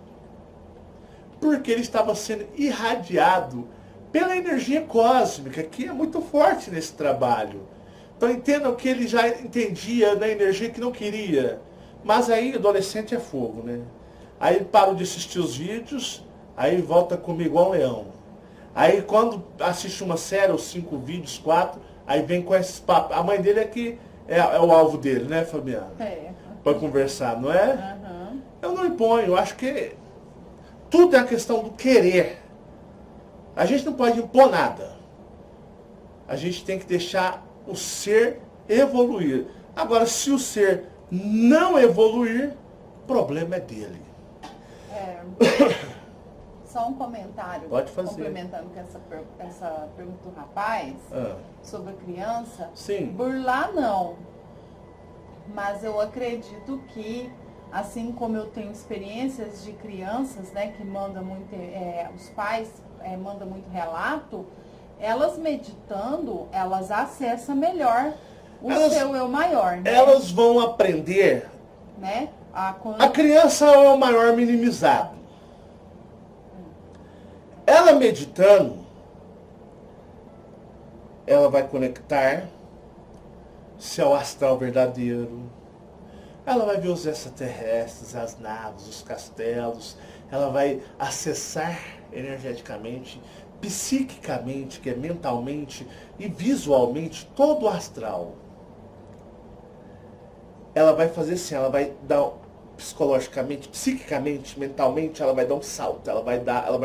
Porque ele estava sendo irradiado pela energia cósmica, que é muito forte nesse trabalho. Então entendam que ele já entendia da energia que não queria. Mas aí adolescente é fogo, né? Aí ele parou de assistir os vídeos, aí volta a comer igual um leão. Aí quando assiste uma série, ou 5 vídeos, 4, aí vem com esses papos. A mãe dele é que é o alvo dele, né, Fabiana? Para conversar, não é? Uhum. Eu não imponho, eu acho que tudo é a questão do querer. A gente não pode impor nada. A gente tem que deixar o ser evoluir. Agora, se o ser não evoluir, o problema é dele. só um comentário. Pode fazer. Complementando com essa pergunta do rapaz sobre a criança. Sim. Burlar não. Mas eu acredito que, assim como eu tenho experiências de crianças, né, que mandam muito, os pais mandam muito relato, elas meditando, elas acessam melhor o seu eu maior. Né? Elas vão aprender. Né? A criança é o maior minimizado. Ela meditando, ela vai conectar céu astral verdadeiro. Ela vai ver os extraterrestres, as naves, os castelos. Ela vai acessar energeticamente, psiquicamente, que é mentalmente e visualmente todo o astral. Ela vai fazer assim, ela vai dar psicologicamente, psiquicamente, mentalmente, ela vai dar um salto, ela vai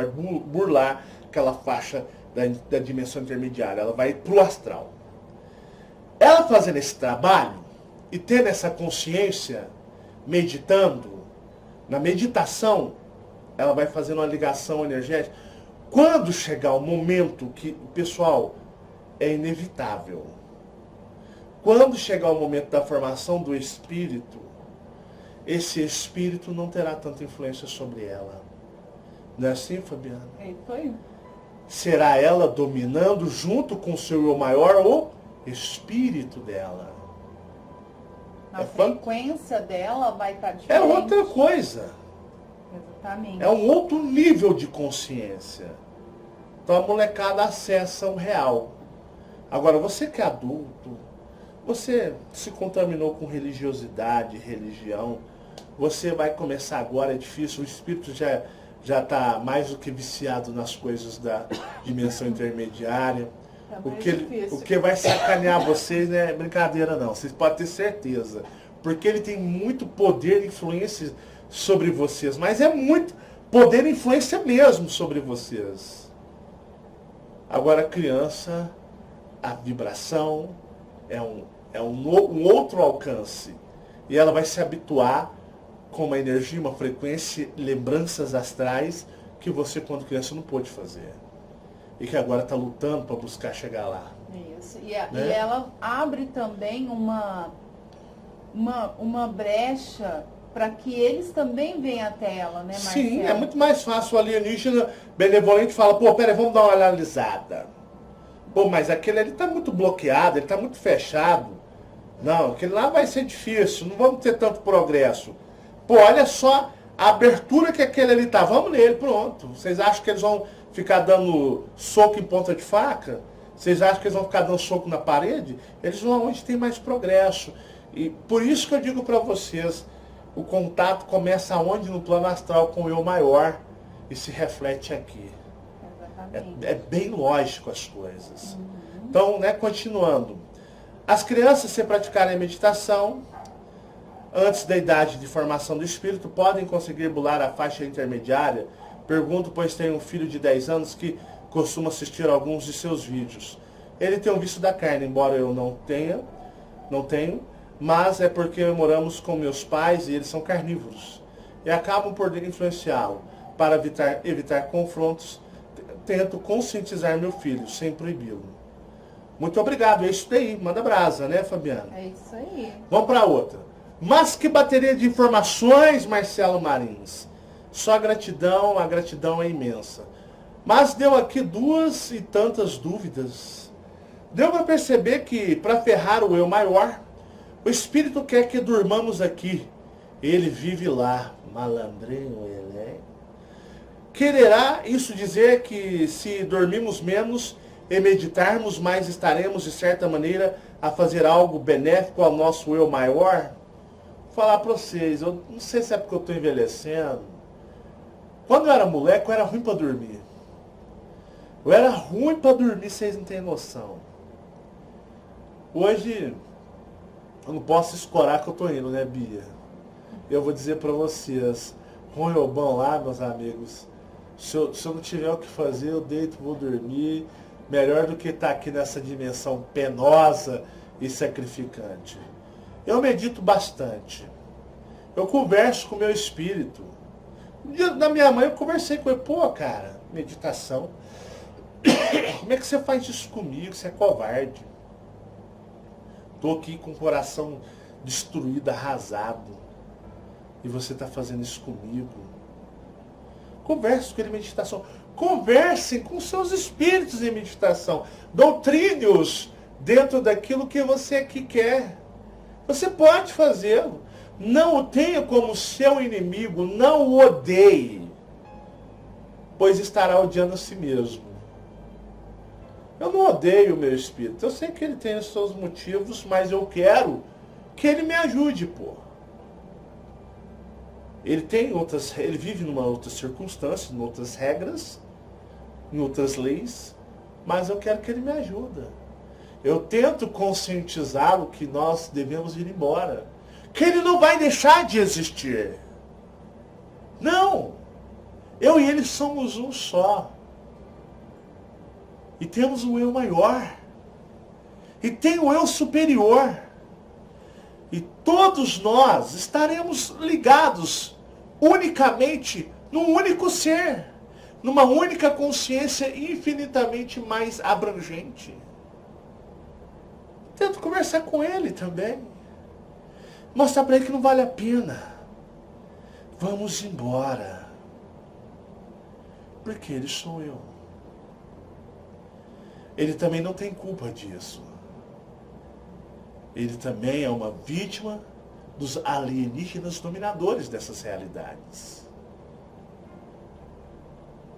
burlar aquela faixa da dimensão intermediária, ela vai pro astral. Ela fazendo esse trabalho e tendo essa consciência, meditando, na meditação, ela vai fazendo uma ligação energética. Quando chegar o momento que, pessoal, é inevitável. Quando chegar o momento da formação do espírito, esse espírito não terá tanta influência sobre ela. Não é assim, Fabiana? É isso aí. Será ela dominando junto com o seu eu maior o espírito dela. A frequência dela vai estar diferente. É outra coisa. Exatamente. É um outro nível de consciência. Então a molecada acessa o real. Agora, você que é adulto, você se contaminou com religiosidade, religião, você vai começar agora, é difícil, o espírito já está mais do que viciado nas coisas da dimensão intermediária. O que vai sacanear vocês não é brincadeira não, vocês podem ter certeza. Porque ele tem muito poder e influência sobre vocês, mas é muito poder e influência mesmo sobre vocês. Agora a criança, a vibração é um outro alcance. E ela vai se habituar com uma energia, uma frequência, lembranças astrais que você quando criança não pôde fazer. E que agora está lutando para buscar chegar lá. Isso. Né? E ela abre também uma brecha para que eles também venham até ela, né, Marcelo? Sim, é muito mais fácil o alienígena benevolente fala, pô, peraí, vamos dar uma analisada. Pô, mas aquele ali está muito bloqueado, ele está muito fechado. Não, aquele lá vai ser difícil, não vamos ter tanto progresso. Pô, olha só a abertura que aquele ali tá, vamos nele, pronto. Vocês acham que eles vão ficar dando soco em ponta de faca? Vocês acham que eles vão ficar dando soco na parede? Eles vão onde tem mais progresso. E por isso que eu digo para vocês, o contato começa onde? No plano astral com o eu maior e se reflete aqui. É bem lógico as coisas. Então, né, continuando. As crianças, se praticarem a meditação, antes da idade de formação do espírito, podem conseguir bular a faixa intermediária? Pergunto, pois tenho um filho de 10 anos que costuma assistir a alguns de seus vídeos. Ele tem um vício da carne, embora eu não tenho, mas é porque moramos com meus pais e eles são carnívoros. E acabam por influenciá-lo. Para evitar confrontos, tento conscientizar meu filho, sem proibi-lo. Muito obrigado, é isso daí. Manda brasa, né, Fabiana? É isso aí. Vamos para outra. Mas que bateria de informações, Marcelo Marins. Só gratidão, a gratidão é imensa. Mas deu aqui 2 e tantas dúvidas. Deu para perceber que, para ferrar o eu maior, o Espírito quer que durmamos aqui. Ele vive lá. Malandrinho ele, hein? Quererá isso dizer que se dormirmos menos e meditarmos mais, estaremos, de certa maneira, a fazer algo benéfico ao nosso eu maior? Vou falar para vocês, eu não sei se é porque eu estou envelhecendo. Quando eu era moleque, eu era ruim para dormir. Eu era ruim para dormir, vocês não têm noção. Hoje, eu não posso escorar que eu estou indo, né, Bia? Eu vou dizer para vocês, ruim ou bom lá, meus amigos, se eu não tiver o que fazer, eu deito, vou dormir. Melhor do que estar aqui nessa dimensão penosa e sacrificante. Eu medito bastante. Eu converso com o meu espírito. Dia da minha mãe eu conversei com ele, pô, cara, meditação. Como é que você faz isso comigo? Você é covarde. Tô aqui com o coração destruído, arrasado. E você está fazendo isso comigo. Converse com ele em meditação. Conversem com seus espíritos em meditação. Doutrine-os dentro daquilo que você aqui quer. Você pode fazê-lo. Não o tenha como seu inimigo. Não o odeie. Pois estará odiando a si mesmo. Eu não odeio o meu espírito. Eu sei que ele tem os seus motivos, mas eu quero que ele me ajude, pô. Ele vive numa outra circunstância, em outras regras, em outras leis, mas eu quero que ele me ajude. Eu tento conscientizá-lo que nós devemos ir embora. Que ele não vai deixar de existir. Não! Eu e ele somos um só. E temos um eu maior. E tem o eu superior. E todos nós estaremos ligados unicamente num único ser. Numa única consciência infinitamente mais abrangente. Tento conversar com ele também. Mostrar para ele que não vale a pena. Vamos embora. Porque ele sou eu. Ele também não tem culpa disso. Ele também é uma vítima dos alienígenas dominadores dessas realidades.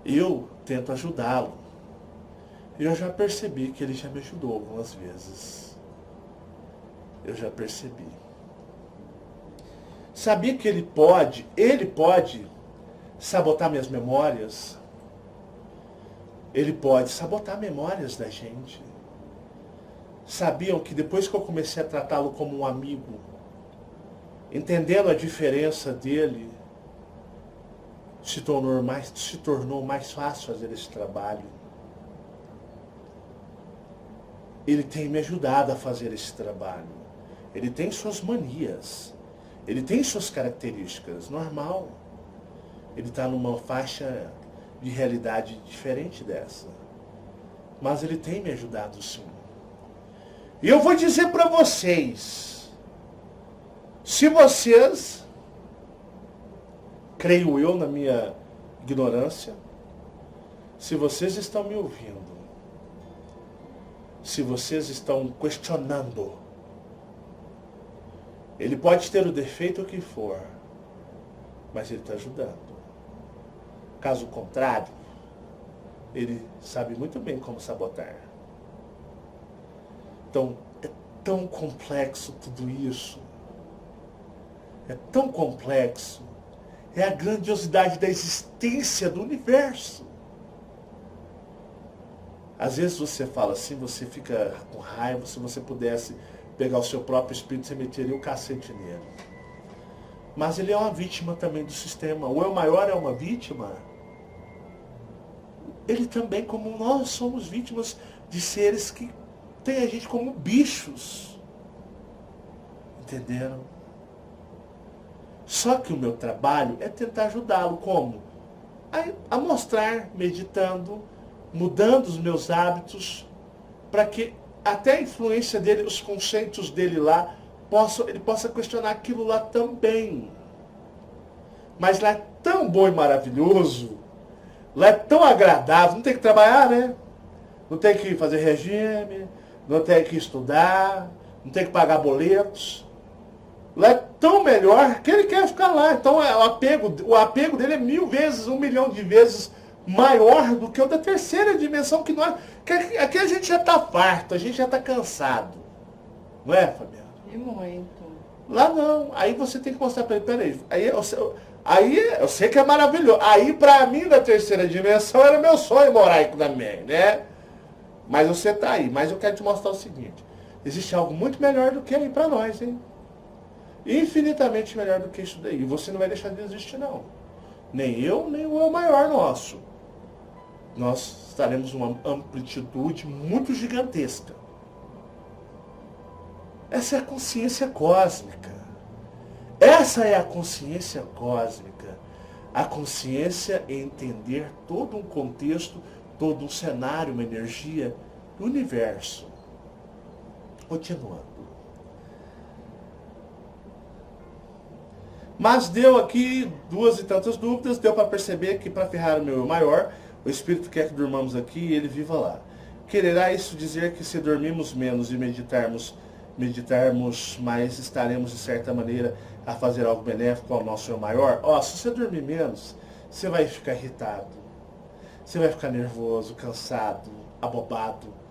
Eu tento ajudá-lo. Eu já percebi que ele já me ajudou algumas vezes. Eu já percebi. Sabia que ele pode sabotar minhas memórias? Ele pode sabotar memórias da gente. Sabiam que depois que eu comecei a tratá-lo como um amigo, entendendo a diferença dele, se tornou mais fácil fazer esse trabalho. Ele tem me ajudado a fazer esse trabalho. Ele tem suas manias. Ele tem suas características. Normal. Ele está numa faixa de realidade diferente dessa. Mas ele tem me ajudado sim. E eu vou dizer para vocês, se vocês, creio eu na minha ignorância, se vocês estão me ouvindo, se vocês estão questionando, ele pode ter o defeito que for, mas ele está ajudando. Caso contrário, ele sabe muito bem como sabotar. Então, é tão complexo tudo isso. É tão complexo. É a grandiosidade da existência do universo. Às vezes você fala assim, você fica com raiva, se você pudesse pegar o seu próprio espírito, você meteria o cacete nele. Mas ele é uma vítima também do sistema. O eu maior é uma vítima. Ele também, como nós somos vítimas de seres que têm a gente como bichos. Entenderam? Só que o meu trabalho é tentar ajudá-lo. Como? A mostrar, meditando, mudando os meus hábitos, para que até a influência dele, os conceitos dele lá, ele possa questionar aquilo lá também. Mas lá é tão bom e maravilhoso, lá é tão agradável, não tem que trabalhar, né? Não tem que fazer regime, não tem que estudar, não tem que pagar boletos. Lá é tão melhor que ele quer ficar lá. Então o apego dele é 1000 vezes, 1 milhão de vezes maior do que o da terceira dimensão que nós. Aqui a gente já está farto, a gente já está cansado. Não é, Fabiana? E muito. Lá não. Aí você tem que mostrar para ele, peraí. Aí eu sei que é maravilhoso. Aí para mim da terceira dimensão era meu sonho morar aí também, né? Mas você está aí. Mas eu quero te mostrar o seguinte. Existe algo muito melhor do que aí para nós, hein? Infinitamente melhor do que isso daí. E você não vai deixar de existir, não. Nem eu, nem o eu maior nosso. Nós estaremos numa amplitude muito gigantesca. Essa é a consciência cósmica. Essa é a consciência cósmica. A consciência é entender todo um contexto, todo um cenário, uma energia do universo. Continuando. Mas deu aqui 2 e tantas dúvidas, deu para perceber que para ferrar o meu eu maior, o Espírito quer que durmamos aqui e ele viva lá. Quererá isso dizer que se dormirmos menos e meditarmos mais, estaremos de certa maneira a fazer algo benéfico ao nosso eu maior? Se você dormir menos, você vai ficar irritado, você vai ficar nervoso, cansado, abobado.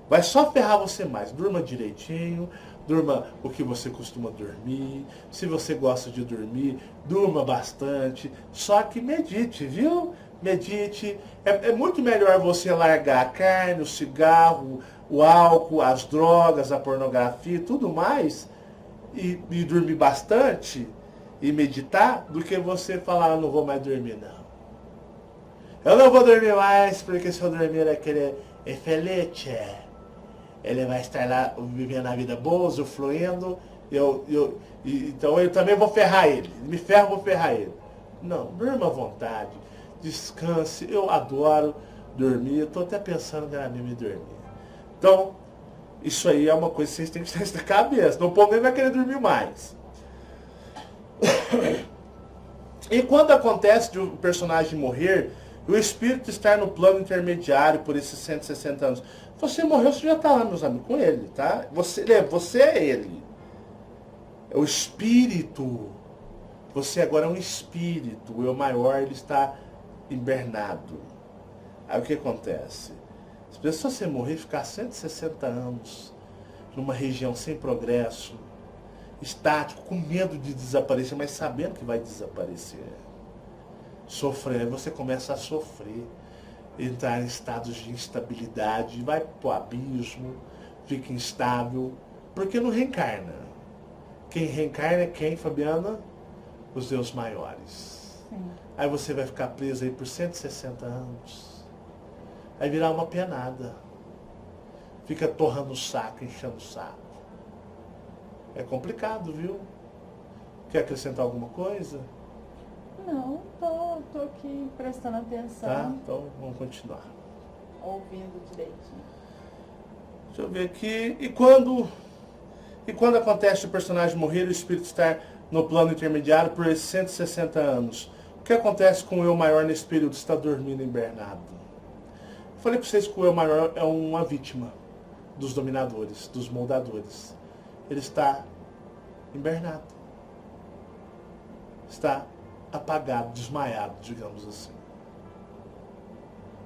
Vai só ferrar você mais. Durma direitinho, durma o que você costuma dormir. Se você gosta de dormir, durma bastante. Só que medite, viu? Medite. É muito melhor você largar a carne, o cigarro, o álcool, as drogas, a pornografia e tudo mais, e dormir bastante e meditar, do que você falar, eu não vou mais dormir, não. Eu não vou dormir mais, porque se eu dormir aquele é felice. Ele vai estar lá vivendo a vida boa, usufruindo, então eu também vou ferrar ele. Me ferro, vou ferrar ele. Não, durma à vontade, descanse. Eu adoro dormir, eu estou até pensando em me dormir. Então, isso aí é uma coisa que vocês têm que ter na cabeça. Não pode nem vai querer dormir mais. E quando acontece de um personagem morrer, o espírito estar no plano intermediário por esses 160 anos. Você morreu, você já está lá, meus amigos, com ele, tá? Você é ele. É o espírito. Você agora é um espírito. O eu maior, ele está hibernado. Aí o que acontece? Se a pessoa você morrer e ficar 160 anos numa região sem progresso, estático, com medo de desaparecer, mas sabendo que vai desaparecer, sofrendo, você começa a sofrer, entrar em estados de instabilidade, vai pro abismo, fica instável, porque não reencarna. Quem reencarna é quem, Fabiana? Os Deus maiores. Sim. Aí você vai ficar preso aí por 160 anos. Aí virar uma penada. Fica torrando o saco, enchendo o saco. É complicado, viu? Quer acrescentar alguma coisa? Não, tô aqui prestando atenção. Tá, então vamos continuar. Ouvindo direitinho. Deixa eu ver aqui. E quando acontece o personagem morrer e o espírito estar no plano intermediário por esses 160 anos? O que acontece com o eu maior nesse período? Está dormindo hibernado. Falei para vocês que o eu maior é uma vítima dos dominadores, dos moldadores. Ele está hibernado. Está apagado, desmaiado, digamos assim.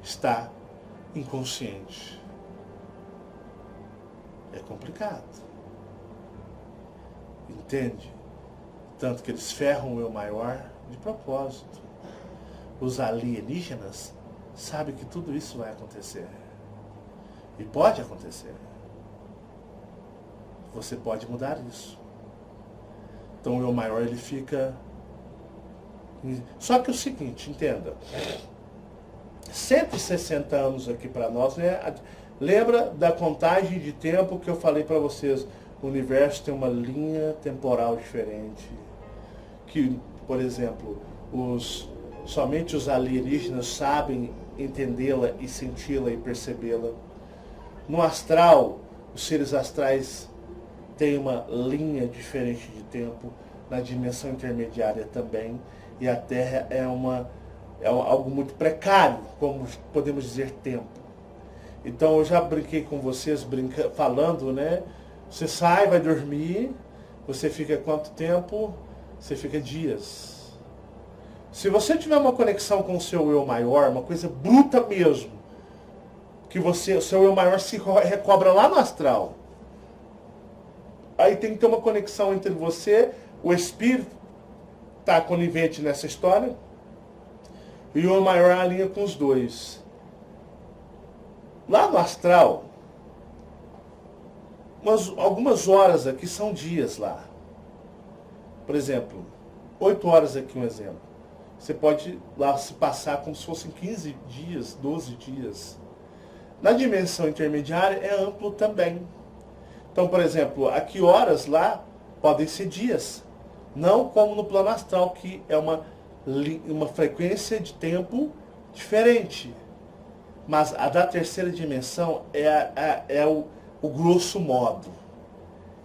Está inconsciente. É complicado. Entende? Tanto que eles ferram o eu maior de propósito. Os alienígenas sabem que tudo isso vai acontecer. E pode acontecer. Você pode mudar isso. Então o eu maior, ele fica... Só que é o seguinte, entenda. 160 anos aqui para nós, né? Lembra da contagem de tempo que eu falei para vocês? O universo tem uma linha temporal diferente. Que, por exemplo, somente os alienígenas sabem entendê-la e senti-la e percebê-la. No astral, os seres astrais têm uma linha diferente de tempo. Na dimensão intermediária também. E a Terra é algo muito precário, como podemos dizer, tempo. Então eu já brinquei com vocês, falando, né? Você sai, vai dormir, você fica quanto tempo? Você fica dias. Se você tiver uma conexão com o seu eu maior, uma coisa bruta mesmo, que o seu eu maior se recobra lá no astral. Aí tem que ter uma conexão entre você, o espírito, está conivente nessa história, e o eu maior alinha com os dois. Lá no astral, algumas horas aqui são dias lá. Por exemplo, 8 horas aqui, um exemplo. Você pode lá se passar como se fossem 15 dias, 12 dias. Na dimensão intermediária é amplo também. Então, por exemplo, aqui horas lá podem ser dias. Não como no plano astral, que é uma uma frequência de tempo diferente. Mas a da terceira dimensão é o grosso modo.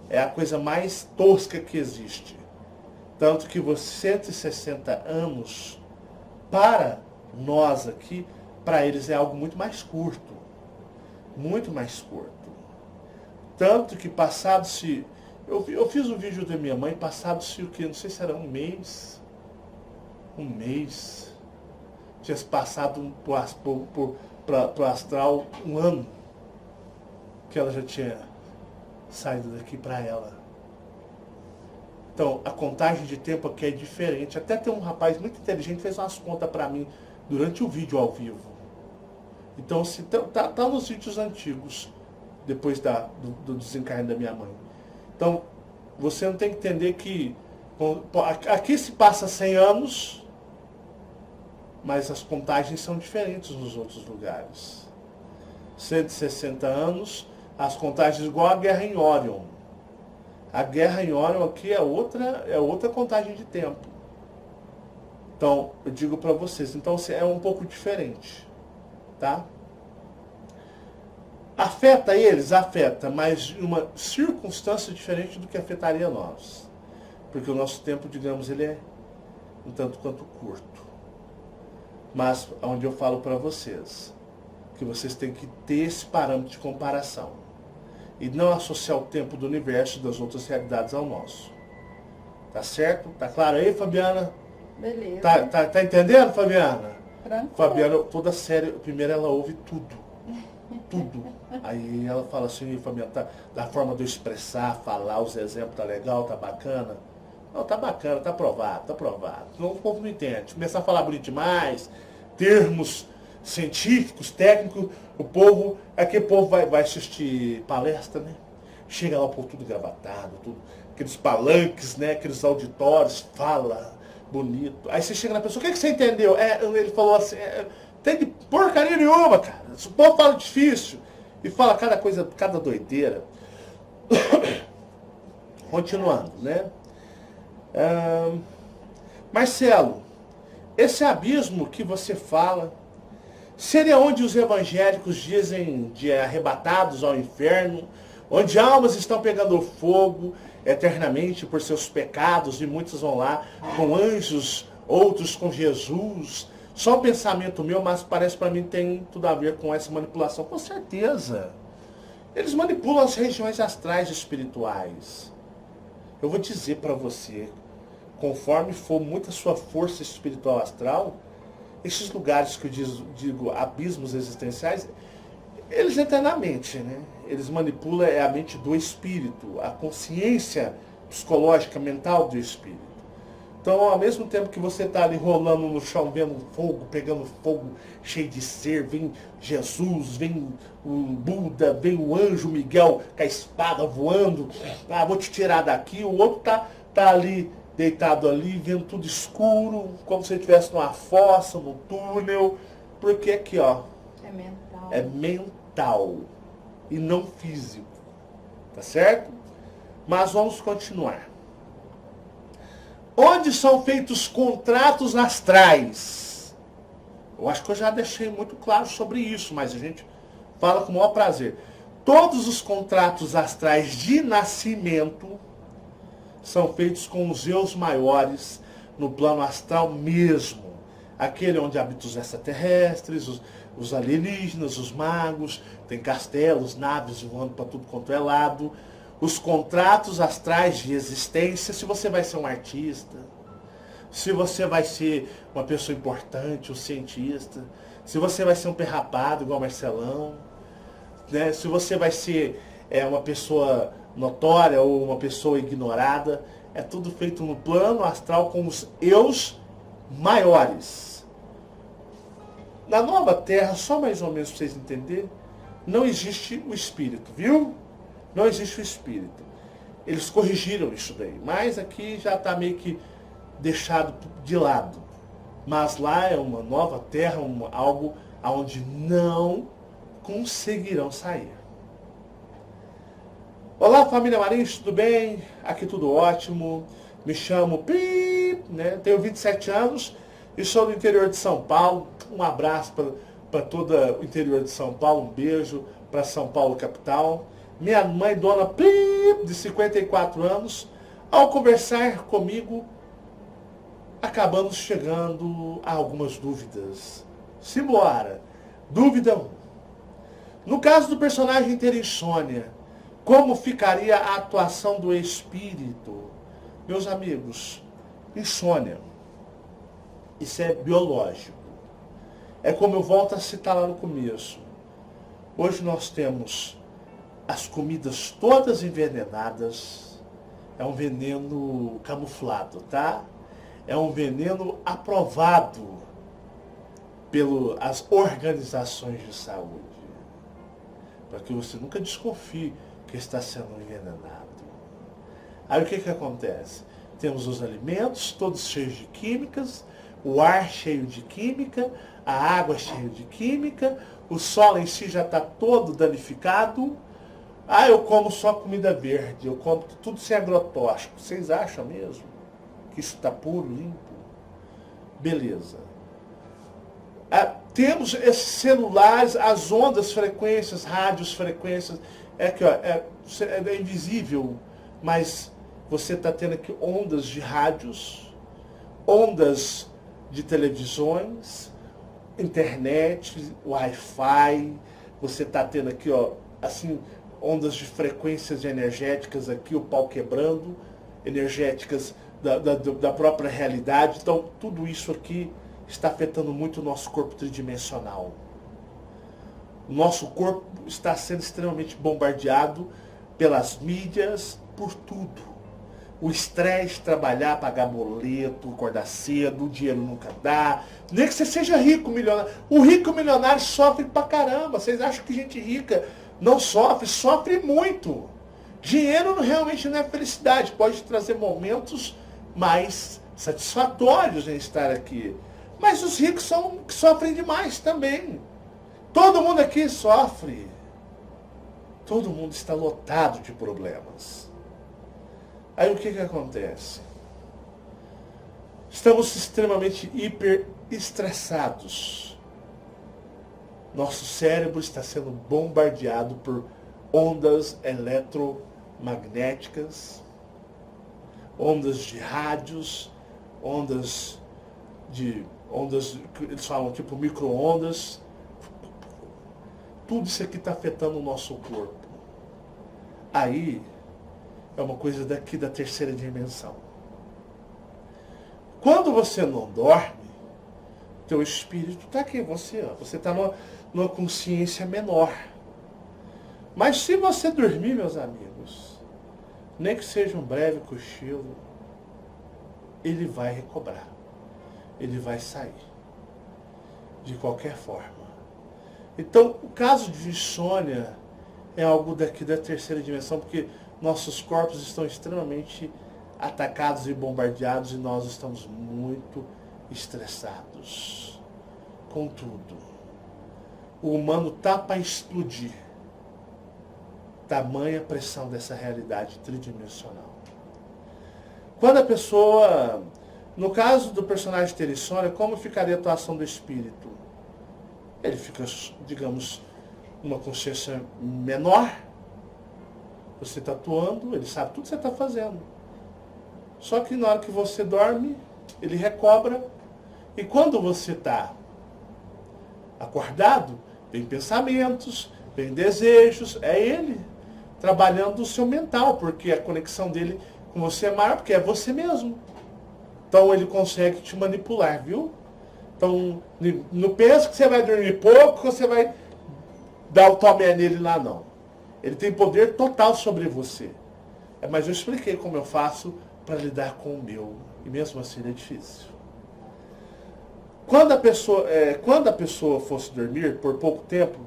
É a coisa mais tosca que existe. Tanto que os 160 anos, para nós aqui, para eles é algo muito mais curto. Muito mais curto. Tanto que passado-se... Eu fiz um vídeo da minha mãe, passado-se o quê? Não sei se era um mês. Tinha se passado para o astral um ano que ela já tinha saído daqui para ela. Então, a contagem de tempo aqui é diferente. Até tem um rapaz muito inteligente que fez umas contas para mim durante o vídeo ao vivo. Então, se tá nos vídeos antigos, depois do desencarne da minha mãe. Então, você não tem que entender que aqui se passa 100 anos, mas as contagens são diferentes nos outros lugares. 160 anos, as contagens igual a guerra em Orion. A guerra em Orion aqui é outra contagem de tempo. Então, eu digo para vocês, então é um pouco diferente, tá? Afeta eles? Afeta, mas em uma circunstância diferente do que afetaria nós. Porque o nosso tempo, digamos, ele é um tanto quanto curto. Mas, onde eu falo para vocês, que vocês têm que ter esse parâmetro de comparação. E não associar o tempo do universo e das outras realidades ao nosso. Tá certo? Tá claro aí, Fabiana? Beleza. Tá entendendo, Fabiana? Tranquilo. Fabiana, toda série, primeiro ela ouve tudo. Tudo. Aí ela fala assim, Fabiana, da forma de eu expressar, falar, os exemplos, tá legal, tá bacana? Não, tá bacana, tá aprovado. Senão o povo não entende. Começar a falar bonito demais, termos científicos, técnicos, aquele povo vai assistir palestra, né? Chega lá o povo tudo gravatado, aqueles palanques, né? Aqueles auditórios, fala bonito. Aí você chega na pessoa, o que você entendeu? Ele falou assim, tem de porcaria nenhuma, cara. O povo fala difícil e fala cada coisa, cada doideira. Continuando, né? Marcelo, esse abismo que você fala seria onde os evangélicos dizem de arrebatados ao inferno, onde almas estão pegando fogo eternamente por seus pecados e muitos vão lá com anjos, outros com Jesus. Só um pensamento meu, mas parece para mim tem tudo a ver com essa manipulação. Com certeza. Eles manipulam as regiões astrais espirituais. Eu vou dizer para você, conforme for muita sua força espiritual astral, esses lugares que eu digo abismos existenciais, eles entram na mente, né? Eles manipulam a mente do espírito, a consciência psicológica, mental do espírito. Então, ao mesmo tempo que você está ali rolando no chão, vendo fogo, pegando fogo, cheio de ser, vem Jesus, vem o Buda, vem o anjo Miguel com a espada voando, vou te tirar daqui, o outro tá ali, deitado ali, vendo tudo escuro, como se ele estivesse numa fossa, num túnel, porque aqui, ó, é mental. É mental e não físico, tá certo? Mas vamos continuar. Onde são feitos contratos astrais? Eu acho que eu já deixei muito claro sobre isso, mas a gente fala com o maior prazer. Todos os contratos astrais de nascimento são feitos com os eus maiores no plano astral mesmo. Aquele onde habitam os extraterrestres, os alienígenas, os magos, tem castelos, naves voando para tudo quanto é lado. Os contratos astrais de existência, se você vai ser um artista, se você vai ser uma pessoa importante, um cientista, se você vai ser um perrapado igual Marcelão, né? Se você vai ser uma pessoa notória ou uma pessoa ignorada, é tudo feito no plano astral com os eus maiores. Na nova Terra, só mais ou menos para vocês entenderem, não existe o espírito, viu? Não existe o espírito. Eles corrigiram isso daí, mas aqui já está meio que deixado de lado. Mas lá é uma nova terra, algo onde não conseguirão sair. Olá, família Marins, tudo bem? Aqui tudo ótimo. Me chamo Pip, né? Tenho 27 anos. e sou do interior de São Paulo. Um abraço para todo o interior de São Paulo, um beijo para São Paulo capital. Minha mãe, dona Plip, de 54 anos, ao conversar comigo, acabamos chegando a algumas dúvidas. Simbora! Dúvida 1. No caso do personagem ter insônia, como ficaria a atuação do espírito? Meus amigos, insônia, isso é biológico. É como eu volto a citar lá no começo. Hoje nós temos as comidas todas envenenadas. É um veneno camuflado, tá? É um veneno aprovado pelas organizações de saúde. Para que você nunca desconfie que está sendo envenenado. Aí o que acontece? Temos os alimentos todos cheios de químicas, o ar cheio de química, a água cheia de química, o solo em si já está todo danificado. Ah, eu como só comida verde, eu como tudo sem agrotóxico. Vocês acham mesmo que isso está puro, limpo? Beleza. Temos esses celulares, as ondas, frequências, rádios, frequências. É invisível, mas você está tendo aqui ondas de rádios, ondas de televisões, internet, Wi-Fi. Você está tendo aqui, assim, ondas de frequências energéticas aqui, o pau quebrando, energéticas da própria realidade. Então, tudo isso aqui está afetando muito o nosso corpo tridimensional. O nosso corpo está sendo extremamente bombardeado pelas mídias, por tudo. O estresse, trabalhar, pagar boleto, acordar cedo, o dinheiro nunca dá. Nem que você seja rico, milionário. O rico milionário sofre pra caramba. Vocês acham que gente rica não sofre? Sofre muito. Dinheiro realmente não é felicidade. Pode trazer momentos mais satisfatórios em estar aqui. Mas os ricos sofrem demais também. Todo mundo aqui sofre. Todo mundo está lotado de problemas. Aí o que acontece? Estamos extremamente hiper estressados. Nosso cérebro está sendo bombardeado por ondas eletromagnéticas, ondas de rádios, ondas, eles falam tipo micro-ondas. Tudo isso aqui está afetando o nosso corpo. Aí é uma coisa daqui da terceira dimensão. Quando você não dorme, teu espírito está aqui, você está numa consciência menor. Mas se você dormir, meus amigos, nem que seja um breve cochilo, ele vai recobrar. Ele vai sair. De qualquer forma. Então, o caso de insônia é algo daqui da terceira dimensão, porque nossos corpos estão extremamente atacados e bombardeados e nós estamos muito estressados com tudo. O humano está para explodir. Tamanha pressão dessa realidade tridimensional. Quando a pessoa, no caso do personagem ter insônia, como ficaria a atuação do espírito? Ele fica, digamos, uma consciência menor. Você está atuando, ele sabe tudo que você está fazendo. Só que na hora que você dorme, ele recobra. E quando você está acordado, vem pensamentos, vem desejos. É ele trabalhando o seu mental, porque a conexão dele com você é maior, porque é você mesmo. Então ele consegue te manipular, viu? Então, não pensa que você vai dormir pouco, que você vai dar o tomé nele lá, não. Ele tem poder total sobre você. Mas eu expliquei como eu faço para lidar com o meu. E mesmo assim é difícil. Quando a pessoa fosse dormir por pouco tempo,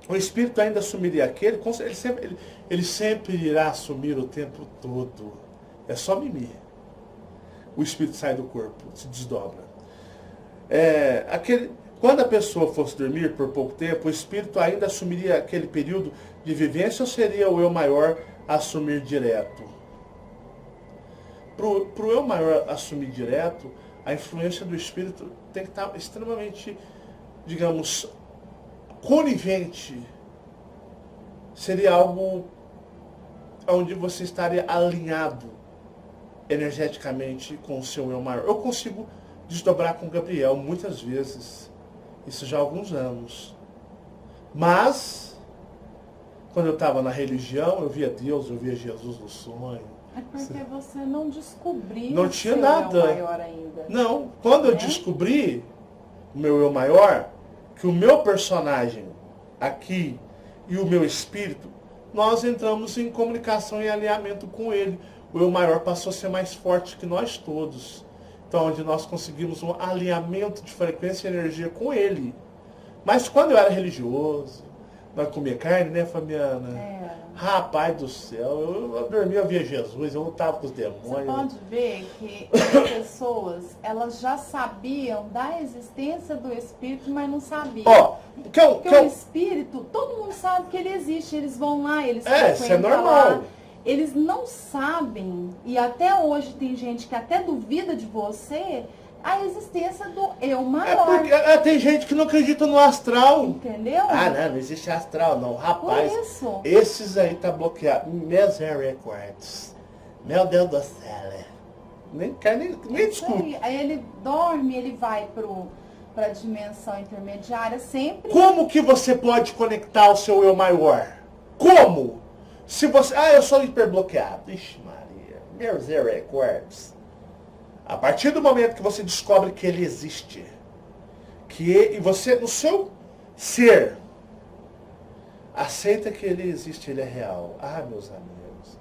o espírito ainda assumiria aquele, ele sempre irá assumir o tempo todo. É só mimir. O espírito sai do corpo, se desdobra. Quando a pessoa fosse dormir por pouco tempo, o espírito ainda assumiria aquele período de vivência ou seria o eu maior a assumir direto? Para o eu maior assumir direto, a influência do espírito tem que estar extremamente, digamos, conivente. Seria algo onde você estaria alinhado energeticamente com o seu eu maior. Eu consigo desdobrar com o Gabriel muitas vezes, isso já há alguns anos. Mas, quando eu estava na religião, eu via Deus, eu via Jesus no sonho. É porque você não descobriu não o tinha seu nada. eu maior ainda. Não, quando eu descobri o meu eu maior, que o meu personagem aqui e o meu espírito, nós entramos em comunicação e alinhamento com ele. O eu maior passou a ser mais forte que nós todos. Então, onde nós conseguimos um alinhamento de frequência e energia com ele. Mas quando eu era religioso, nós comia carne, né, Fabiana? Rapaz do céu, eu dormia, eu via Jesus, eu lutava com os demônios. Você pode ver que as pessoas, elas já sabiam da existência do espírito, mas não sabiam. Porque o espírito, todo mundo sabe que ele existe, eles vão lá, eles isso é normal. Lá, eles não sabem, e até hoje tem gente que até duvida de você, a existência do eu maior. Tem gente que não acredita no astral. Entendeu? Não existe astral não. Rapaz, por isso. Esses aí tá bloqueado. Misericórdia. Meu Deus do céu. Nem discute. Aí ele dorme, ele vai para a dimensão intermediária sempre. Como que você pode conectar o seu eu maior? Como? Se você... eu sou hiperbloqueado. Ixi Maria. Misericórdia. A partir do momento que você descobre que ele existe, e você, no seu ser, aceita que ele existe, ele é real. Meus amigos,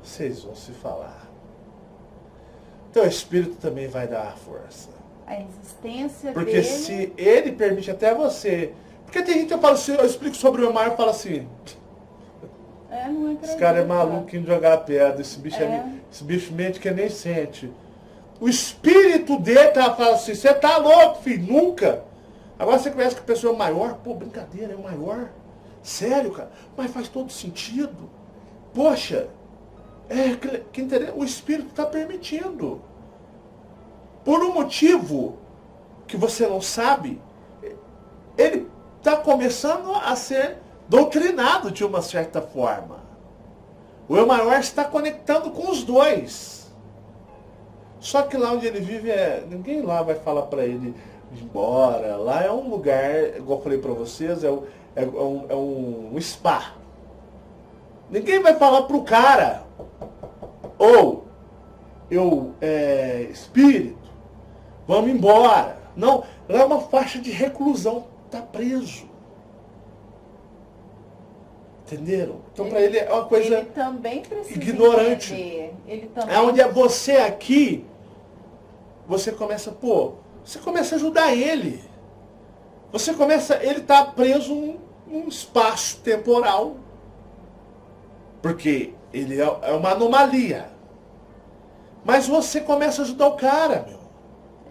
vocês vão se falar. Então o Espírito também vai dar a força. A existência porque dele... se ele permite até você... Porque tem gente que eu falo assim, eu explico sobre o mar e falo assim... não acredito. Esse cara é maluco em jogar pedra, esse bicho mente que nem sente. O espírito dele tá falando assim, você tá louco, filho, nunca. Agora você conhece que a pessoa é maior, brincadeira, é o maior. Sério, cara, mas faz todo sentido. Poxa, que entendeu? O espírito está permitindo. Por um motivo que você não sabe, ele está começando a ser doutrinado de uma certa forma. O eu maior está conectando com os dois. Só que lá onde ele vive, ninguém lá vai falar para ele ir embora. Lá é um lugar, igual eu falei para vocês, é um spa. Ninguém vai falar pro cara, espírito, vamos embora. Não, lá é uma faixa de reclusão, tá preso. Entenderam? Então para ele é uma coisa ele também precisa ignorante. Ele também... É onde é você aqui, você começa a ajudar ele. Ele está preso num espaço temporal. Porque ele é uma anomalia. Mas você começa a ajudar o cara, meu.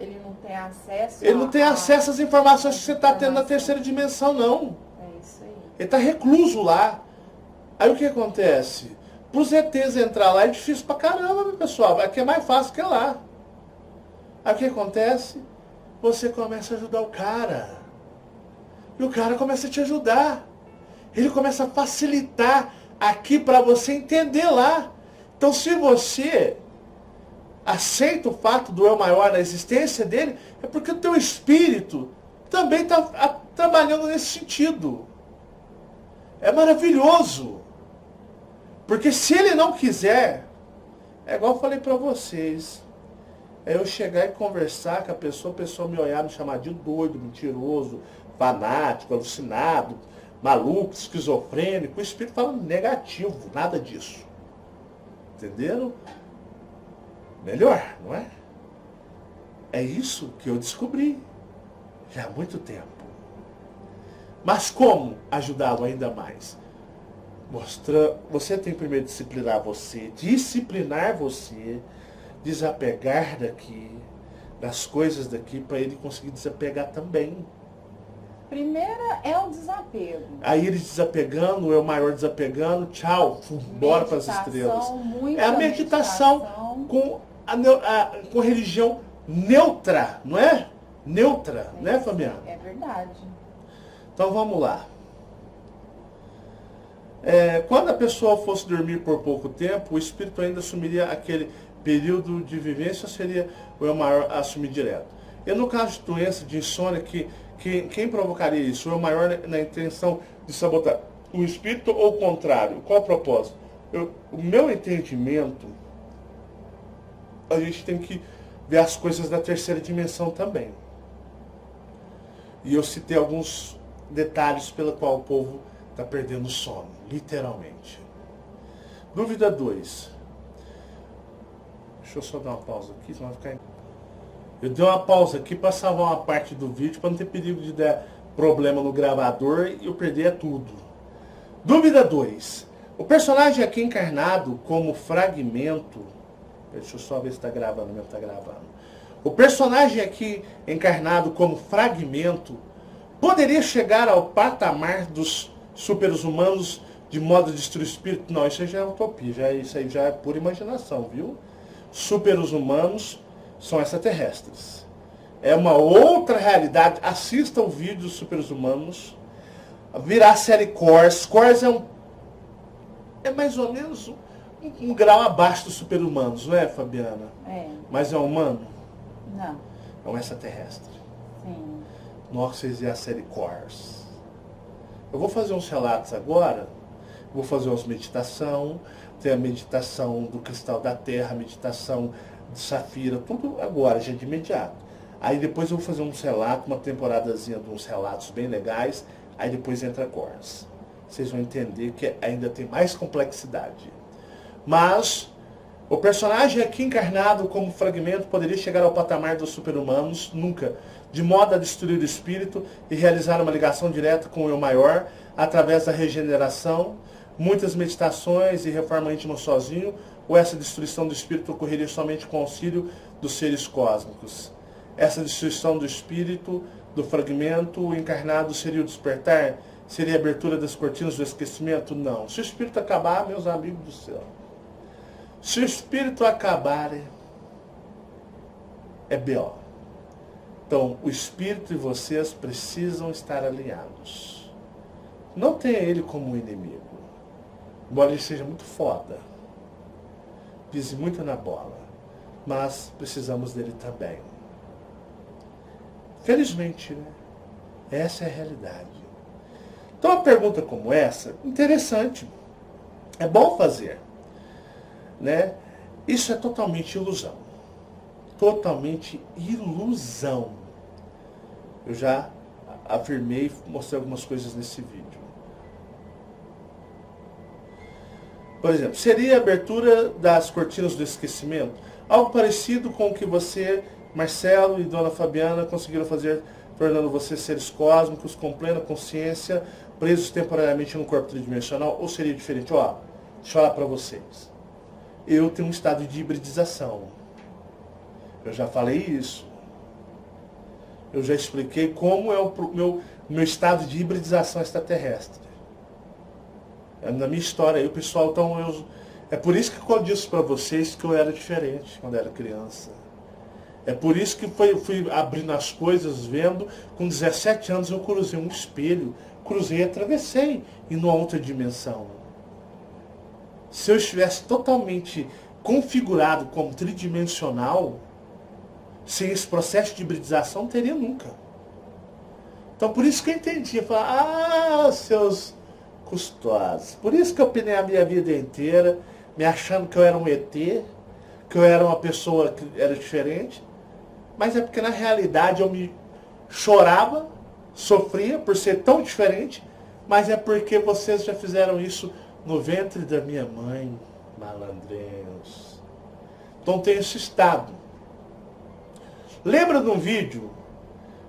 Ele não tem acesso... Ele não tem acesso às informações que você está tendo na terceira dimensão, não. É isso aí. Ele está recluso lá. Aí o que acontece? Para os ETs entrar lá é difícil pra caramba, meu pessoal. Aqui é mais fácil que lá. Aí o que acontece? Você começa a ajudar o cara. E o cara começa a te ajudar. Ele começa a facilitar aqui para você entender lá. Então se você aceita o fato do eu maior na existência dele, é porque o teu espírito também está trabalhando nesse sentido. É maravilhoso. Porque se ele não quiser, é igual eu falei para vocês, é eu chegar e conversar com a pessoa me olhar, me chamar de doido, mentiroso, fanático, alucinado, maluco, esquizofrênico, o espírito fala negativo, nada disso. Entenderam? Melhor, não é? É isso que eu descobri já há muito tempo. Mas como ajudá-lo ainda mais? Você tem primeiro disciplinar você, desapegar daqui, das coisas daqui, para ele conseguir desapegar também. Primeira é o desapego. Aí ele desapegando, o eu maior desapegando, tchau, bora para as estrelas. É a meditação com religião neutra, não é? Neutra, né, Fabiana? É verdade. Então vamos lá. Quando a pessoa fosse dormir por pouco tempo, o espírito ainda assumiria aquele período de vivência, ou seria o eu maior assumir direto? E no caso de doença, de insônia, quem provocaria isso? O eu maior na intenção de sabotar o espírito ou o contrário? Qual o propósito? O meu entendimento, a gente tem que ver as coisas da terceira dimensão também. E eu citei alguns detalhes pelo qual o povo está perdendo o sono, literalmente. Dúvida 2. Deixa eu só dar uma pausa aqui, senão vai ficar... Eu dei uma pausa aqui para salvar uma parte do vídeo, para não ter perigo de dar problema no gravador e eu perder tudo. Dúvida 2. O personagem aqui encarnado como fragmento... Deixa eu só ver se está gravando, mesmo está gravando. O personagem aqui encarnado como fragmento poderia chegar ao patamar dos super-humanos de modo a destruir o espírito? Não, isso aí já é utopia, isso aí já é pura imaginação, viu? Super-humanos são extraterrestres. É uma outra realidade. Assista o vídeo dos super-humanos. Virá a série Cors. Cors é mais ou menos um grau abaixo dos super-humanos, não é, Fabiana? É. Mas é humano? Não. É um extraterrestre. Sim. Nossa, e a série Cors. Eu vou fazer uns relatos agora. Vou fazer umas meditação. Tem a meditação do cristal da terra, a meditação de safira, tudo agora, já de imediato. Aí depois eu vou fazer uns relatos, uma temporadazinha de uns relatos bem legais. Aí depois entra Cors. Vocês vão entender que ainda tem mais complexidade. Mas o personagem aqui encarnado como fragmento poderia chegar ao patamar dos super-humanos, nunca, de modo a destruir o espírito e realizar uma ligação direta com o eu maior, através da regeneração, muitas meditações e reforma íntima sozinho, ou essa destruição do espírito ocorreria somente com o auxílio dos seres cósmicos? Essa destruição do espírito, do fragmento encarnado, seria o despertar? Seria a abertura das cortinas do esquecimento? Não. Se o espírito acabar, meus amigos do céu, se o espírito acabar, é B.O. Então, o espírito e vocês precisam estar alinhados. Não tenha ele como inimigo. Embora ele seja muito foda. Pise muito na bola. Mas precisamos dele também. Felizmente, né? Essa é a realidade. Então, uma pergunta como essa, interessante. É bom fazer. Né? Isso é totalmente ilusão. Totalmente ilusão. Eu já afirmei e mostrei algumas coisas nesse vídeo. Por exemplo, seria a abertura das cortinas do esquecimento? Algo parecido com o que você, Marcelo e Dona Fabiana conseguiram fazer, tornando vocês seres cósmicos com plena consciência, presos temporariamente no corpo tridimensional? Ou seria diferente? Ó, deixa eu falar para vocês. Eu tenho um estado de hibridização. Eu já falei isso. Eu já expliquei como é o meu estado de hibridização extraterrestre. Na minha história aí, o pessoal, então, é por isso que eu disse para vocês que eu era diferente quando era criança. É por isso que fui abrindo as coisas, vendo. Com 17 anos eu cruzei um espelho, cruzei e atravessei, e numa outra dimensão. Se eu estivesse totalmente configurado como tridimensional, sem esse processo de hibridização, não teria nunca. Então, por isso que eu entendi. Eu falei, seus custosos. Por isso que eu penei a minha vida inteira, me achando que eu era um ET, que eu era uma pessoa que era diferente. Mas é porque, na realidade, eu me chorava, sofria por ser tão diferente, mas é porque vocês já fizeram isso no ventre da minha mãe, malandrinhos. Então tem esse estado. Lembra de um vídeo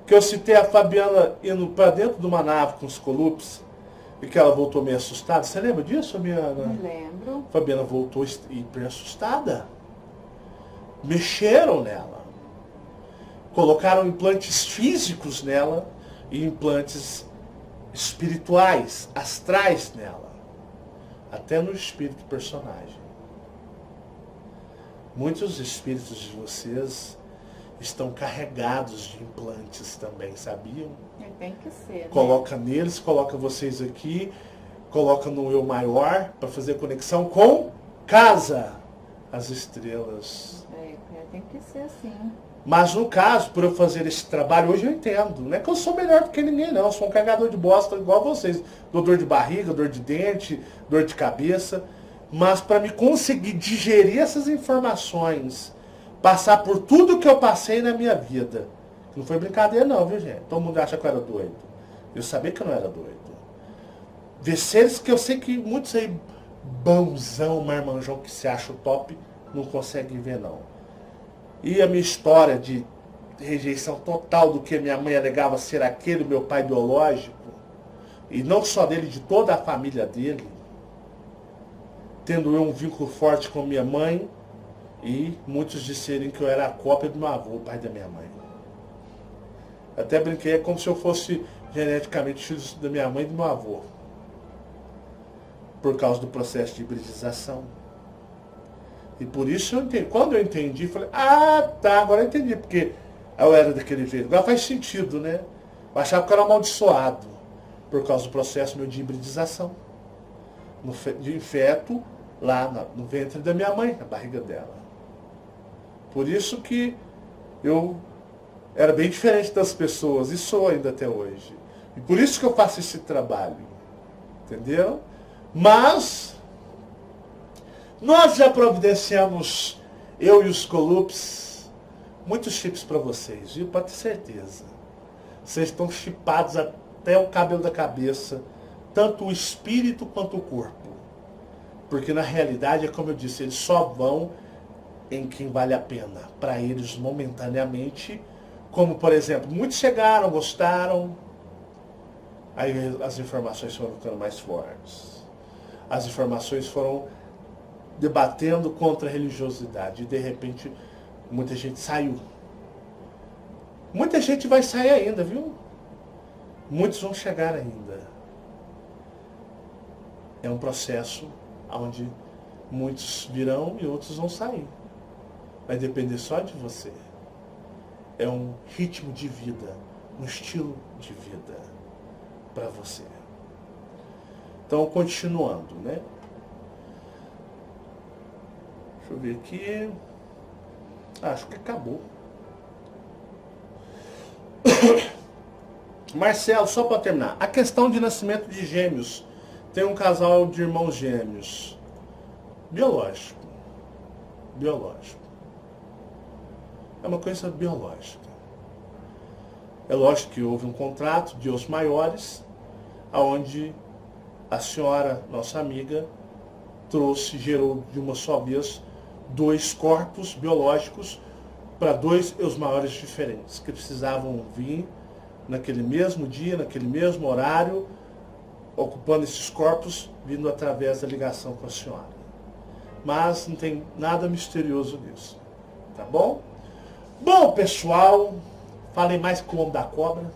que eu citei a Fabiana indo para dentro de uma nave com os Colupes e que ela voltou meio assustada? Você lembra disso, Fabiana? Me lembro. Fabiana voltou hiper assustada. Mexeram nela. Colocaram implantes físicos nela e implantes espirituais, astrais nela. Até no espírito personagem. Muitos espíritos de vocês estão carregados de implantes também, sabiam? E tem que ser, né? Coloca neles, coloca vocês aqui, coloca no eu maior para fazer conexão com casa, as estrelas. Tem que ser assim. Mas no caso, por eu fazer esse trabalho, hoje eu entendo. Não é que eu sou melhor do que ninguém, não. Eu sou um cagador de bosta igual a vocês. Dou dor de barriga, dor de dente, dor de cabeça. Mas para me conseguir digerir essas informações, passar por tudo que eu passei na minha vida. Não foi brincadeira não, viu, gente? Todo mundo acha que eu era doido. Eu sabia que eu não era doido. Ver seres que eu sei que muitos aí, bonzão, marmanjão, que se acha o top, não conseguem ver, não. E a minha história de rejeição total do que minha mãe alegava ser aquele meu pai biológico, e não só dele, de toda a família dele, tendo eu um vínculo forte com minha mãe, e muitos disserem que eu era a cópia do meu avô, o pai da minha mãe. Até brinquei, é como se eu fosse geneticamente filho da minha mãe e do meu avô, por causa do processo de hibridização. E por isso eu entendi. Quando eu entendi, falei, tá, agora eu entendi, porque eu era daquele jeito. Agora faz sentido, né? Eu achava que eu era amaldiçoado, por causa do processo meu de hibridização. De feto, lá no ventre da minha mãe, na barriga dela. Por isso que eu era bem diferente das pessoas, e sou ainda até hoje. E por isso que eu faço esse trabalho. Entendeu? Mas nós já providenciamos, eu e os Colups, muitos chips para vocês, viu? Pode ter certeza. Vocês estão chipados até o cabelo da cabeça, tanto o espírito quanto o corpo. Porque na realidade, é como eu disse, eles só vão em quem vale a pena. Para eles, momentaneamente, como por exemplo, muitos chegaram, gostaram, aí as informações foram ficando mais fortes. As informações foram debatendo contra a religiosidade. E de repente, muita gente saiu. Muita gente vai sair ainda, viu? Muitos vão chegar ainda. É um processo onde muitos virão e outros vão sair. Vai depender só de você. É um ritmo de vida, um estilo de vida para você. Então, continuando, né? Deixa eu ver aqui. Acho que acabou. Marcelo, só para terminar. A questão de nascimento de gêmeos. Tem um casal de irmãos gêmeos. Biológico. Biológico. É uma coisa biológica. É lógico que houve um contrato de os maiores, aonde a senhora, nossa amiga, gerou de uma só vez 2 corpos biológicos para 2 os maiores diferentes, que precisavam vir naquele mesmo dia, naquele mesmo horário, ocupando esses corpos, vindo através da ligação com a senhora. Mas não tem nada misterioso nisso. Tá bom? Bom, pessoal, falei mais que o homem da cobra,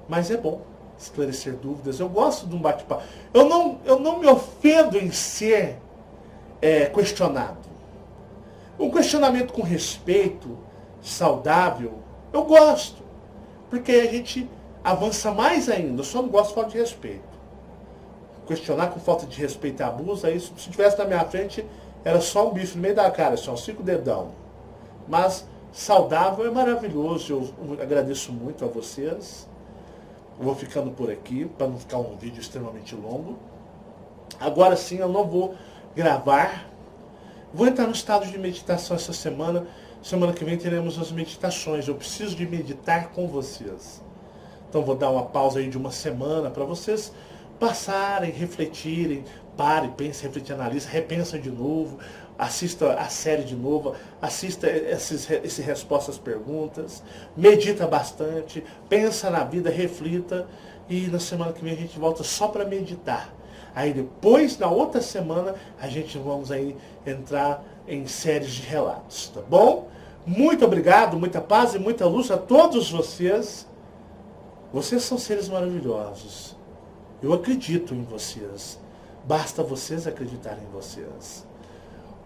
mas é bom esclarecer dúvidas. Eu gosto de um bate-papo. Eu não me ofendo em ser questionado. Um questionamento com respeito, saudável, eu gosto. Porque a gente avança mais ainda. Eu só não gosto de falta de respeito. Questionar com falta de respeito e abuso, aí se estivesse na minha frente, era só um bicho no meio da cara, só 5 dedão. Mas saudável é maravilhoso. Eu agradeço muito a vocês. Eu vou ficando por aqui, para não ficar um vídeo extremamente longo. Agora sim, eu não vou gravar. Vou entrar no estado de meditação essa semana. Semana que vem teremos as meditações. Eu preciso de meditar com vocês. Então vou dar uma pausa aí de uma semana para vocês passarem, refletirem. Pare, pense, reflete, analise, repensa de novo. Assista a série de novo, assista essas respostas às perguntas, medita bastante, pensa na vida, reflita, e na semana que vem a gente volta só para meditar. Aí depois, na outra semana, a gente vamos aí entrar em séries de relatos, tá bom? Muito obrigado, muita paz e muita luz a todos vocês. Vocês são seres maravilhosos. Eu acredito em vocês. Basta vocês acreditarem em vocês.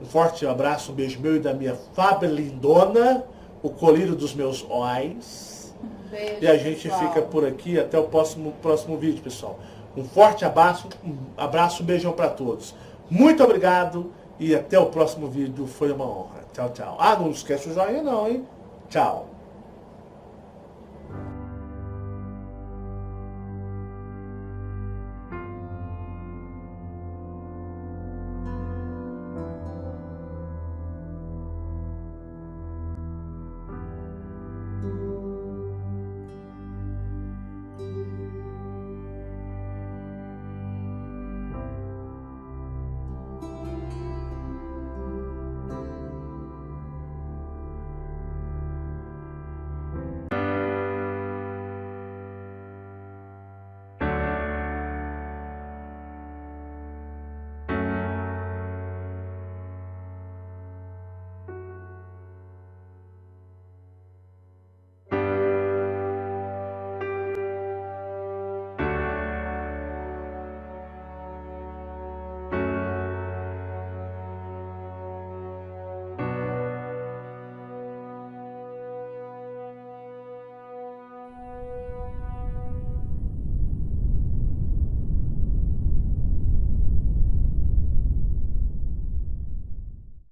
Um forte abraço, um beijo meu e da minha Fábia lindona. o colírio dos meus óis. Beijo, E a gente pessoal. fica por aqui até o próximo vídeo, pessoal. Um forte abraço, um beijão para todos. Muito obrigado e até o próximo vídeo. Foi uma honra. Tchau, tchau. Ah, não esquece o joinha não, hein? Tchau.